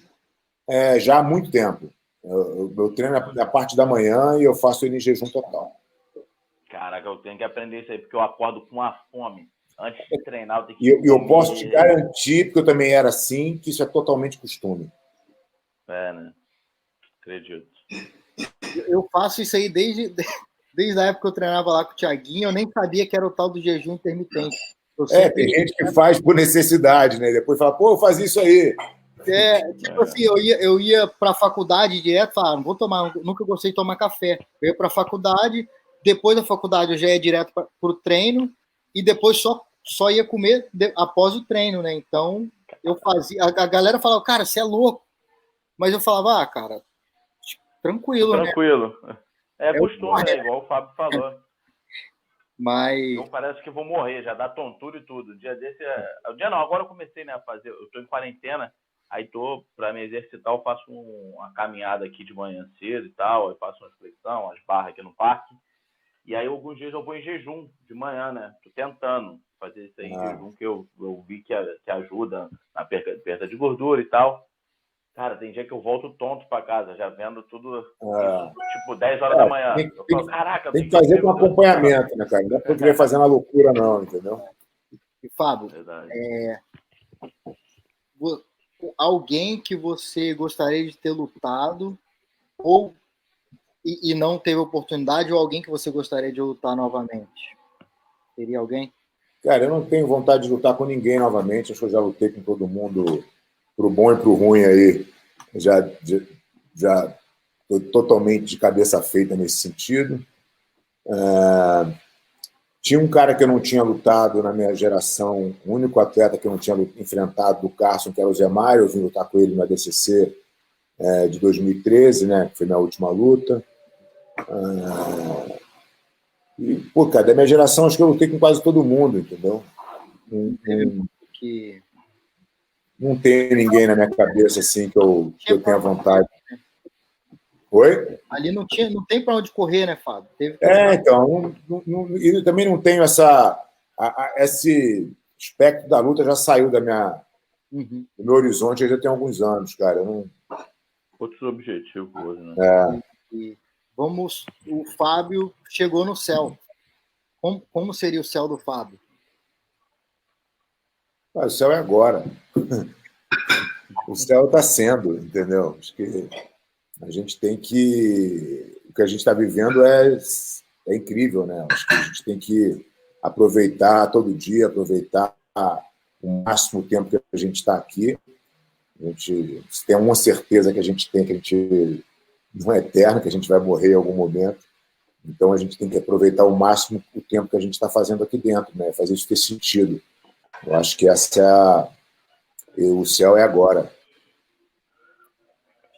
já há muito tempo. Eu treino a parte da manhã e eu faço ele em jejum total. Caraca, eu tenho que aprender isso aí, porque eu acordo com uma fome. Antes de treinar, eu tenho que E eu posso te garantir, porque eu também era assim, que isso é totalmente costume. Né? Acredito. Eu faço isso aí desde a época que eu treinava lá com o Thiaguinho, eu nem sabia que era o tal do jejum intermitente. Tem gente que faz por necessidade, né? Depois fala, pô, eu fazia isso aí. Tipo assim, eu ia para a faculdade direto, falava, não vou tomar, nunca gostei de tomar café. Eu ia para a faculdade, depois da faculdade eu já ia direto para o treino e depois só ia comer após o treino, né? Então eu fazia. A galera falava, cara, você é louco. Mas eu falava, cara, tranquilo, né? Tranquilo. É costume, né? Igual o Fábio falou. Mas. Eu parece que vou morrer, já dá tontura e tudo. O dia desse O dia não, agora eu comecei, né, a fazer. Eu tô em quarentena, aí pra me exercitar, eu faço uma caminhada aqui de manhã cedo e tal, eu faço uma flexão, umas barras aqui no parque. E aí alguns dias eu vou em jejum de manhã, né? Tô tentando fazer isso aí em jejum, que eu vi que ajuda na perda de gordura e tal. Cara, tem dia que eu volto tonto pra casa, já vendo tudo tipo 10 horas da manhã. Eu falo, caraca, tem que fazer com acompanhamento, né, cara? Não dá pra eu querer fazer uma loucura, não, entendeu? E, Fábio, alguém que você gostaria de ter lutado e não teve oportunidade, ou alguém que você gostaria de lutar novamente? Teria alguém? Cara, eu não tenho vontade de lutar com ninguém novamente. Acho que eu já lutei com todo mundo, pro bom e pro ruim aí. Já estou totalmente de cabeça feita nesse sentido. Tinha um cara que eu não tinha lutado na minha geração, o único atleta que eu não tinha enfrentado do Carson, que era o Zé Mário. Eu vim lutar com ele no ADCC de 2013, né, que foi minha última luta. E, pô, cara, da minha geração, acho que eu lutei com quase todo mundo, entendeu? Não tem ninguém na minha cabeça assim que eu tenha vontade. Oi? Ali não tem para onde correr, né, Fábio? Então, e também não tenho esse aspecto da luta já saiu do meu horizonte já tem alguns anos, cara. Outros objetivos hoje, né? O Fábio chegou no céu. Como seria o céu do Fábio? O céu é agora. O céu está sendo, entendeu? Acho que a gente tem que... O que a gente está vivendo é incrível, né? Acho que a gente tem que aproveitar todo dia, aproveitar o máximo tempo que a gente está aqui. A gente tem uma certeza que a gente não é eterno, que a gente vai morrer em algum momento. Então a gente tem que aproveitar ao máximo o tempo que a gente está fazendo aqui dentro, né? Fazer isso ter sentido. Eu acho que o céu é agora.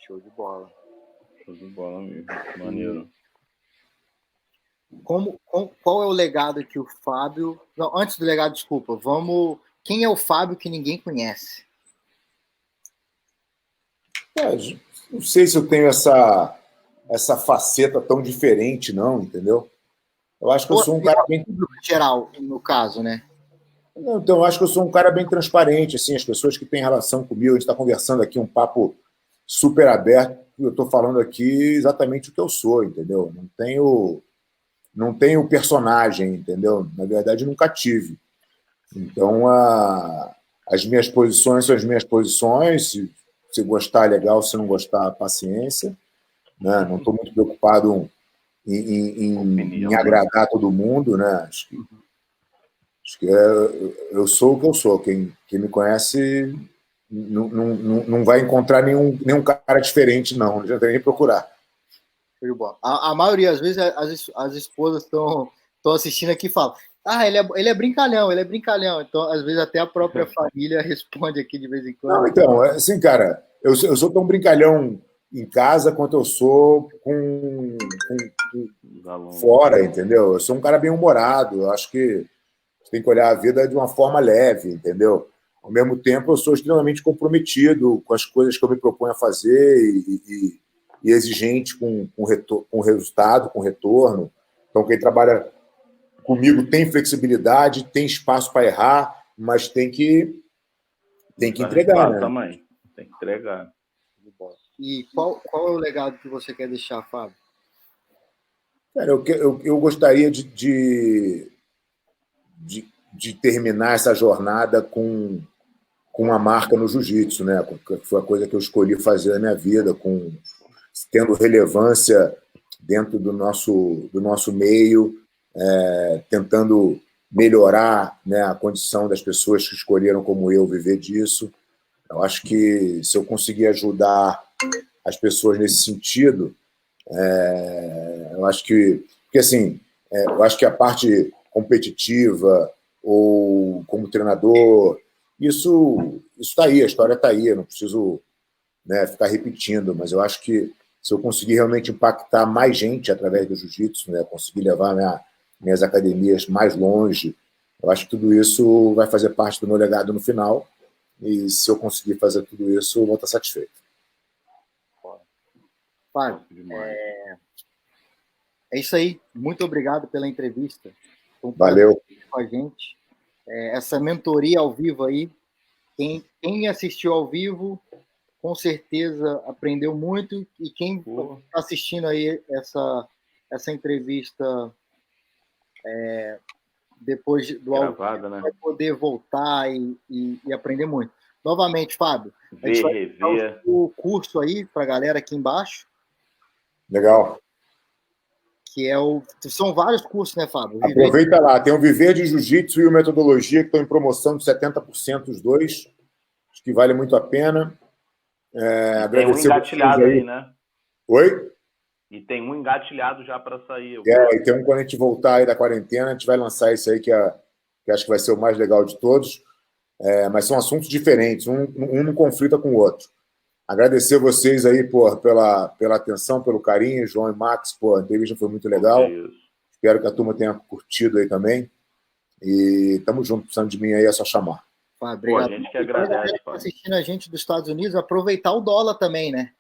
Show de bola. Show de bola mesmo. Maneiro. Qual é o legado que o Fábio... Não, antes do legado, desculpa. Quem é o Fábio que ninguém conhece? Não sei se eu tenho essa faceta tão diferente, não, entendeu? Eu acho que eu sou um cara bem... geral, no caso, né? Então, eu acho que eu sou um cara bem transparente, assim, as pessoas que têm relação comigo, a gente está conversando aqui um papo super aberto, eu estou falando aqui exatamente o que eu sou, entendeu? Não tenho personagem, entendeu? Na verdade, nunca tive. Então, as minhas posições são as minhas posições, se gostar, legal, se não gostar, paciência, né? Não estou muito preocupado em agradar todo mundo, né? Acho que eu sou o que eu sou. Quem me conhece não vai encontrar nenhum cara diferente, não. Não já tem nem procurar. A maioria, às vezes, as esposas estão assistindo aqui e falam: ele é brincalhão, ele é brincalhão. Então, às vezes, até a própria família responde aqui de vez em quando. Não, então, assim, cara, eu sou tão brincalhão em casa quanto eu sou fora, entendeu? Eu sou um cara bem humorado. Eu acho que você tem que olhar a vida de uma forma leve, entendeu? Ao mesmo tempo, eu sou extremamente comprometido com as coisas que eu me proponho a fazer e exigente com resultado, com retorno. Então, quem trabalha comigo tem flexibilidade, tem espaço para errar, mas tem que entregar, né? Também. Tem que entregar. E qual é o legado que você quer deixar, Fábio? Cara, eu gostaria de terminar essa jornada com uma marca no jiu-jitsu, né? Que foi a coisa que eu escolhi fazer na minha vida, tendo relevância dentro do nosso meio, tentando melhorar, né, a condição das pessoas que escolheram, como eu, viver disso. Eu acho que se eu conseguir ajudar as pessoas nesse sentido, eu acho que... Porque, assim, eu acho que a parte competitiva ou como treinador, isso está aí, a história está aí, eu não preciso, né, ficar repetindo, mas eu acho que se eu conseguir realmente impactar mais gente através do jiu-jitsu, né, conseguir levar minhas academias mais longe, eu acho que tudo isso vai fazer parte do meu legado no final, e se eu conseguir fazer tudo isso, eu vou estar satisfeito. Fábio, é isso aí. Muito obrigado pela entrevista. Valeu. Com a gente. Essa mentoria ao vivo aí, quem assistiu ao vivo, com certeza aprendeu muito, e quem está assistindo aí essa entrevista depois do gravada, né? Vai poder voltar e aprender muito. Novamente, Fábio, a gente vai rever o curso aí para a galera aqui embaixo. Legal. Que são vários cursos, né, Fábio? Aproveita lá, tem o Viver de Jiu-Jitsu e o Metodologia, que estão em promoção de 70% os dois, acho que vale muito a pena. Tem um engatilhado aí, né? Oi? E tem um engatilhado já para sair. E tem um, quando a gente voltar aí da quarentena, a gente vai lançar esse aí, que acho que vai ser o mais legal de todos. Mas são assuntos diferentes, um não conflita com o outro. Agradecer vocês aí pela atenção, pelo carinho, João e Max, a entrevista foi muito legal. Espero que a turma tenha curtido aí também. E estamos juntos, precisando de mim aí, é só chamar. Obrigado. A gente que agradece. Está assistindo a gente dos Estados Unidos, aproveitar o dólar também, né?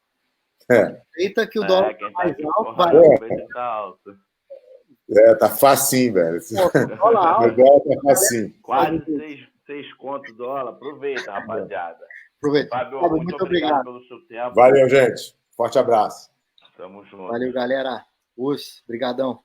Aproveita que o dólar está mais alto. Tá facinho, velho. O dólar tá facinho. Quase 6 contos dólar. Aproveita, rapaziada. Aproveita. Fábio, muito obrigado pelo seu tempo. Valeu, gente. Forte abraço. Tamo junto. Valeu, galera. Brigadão.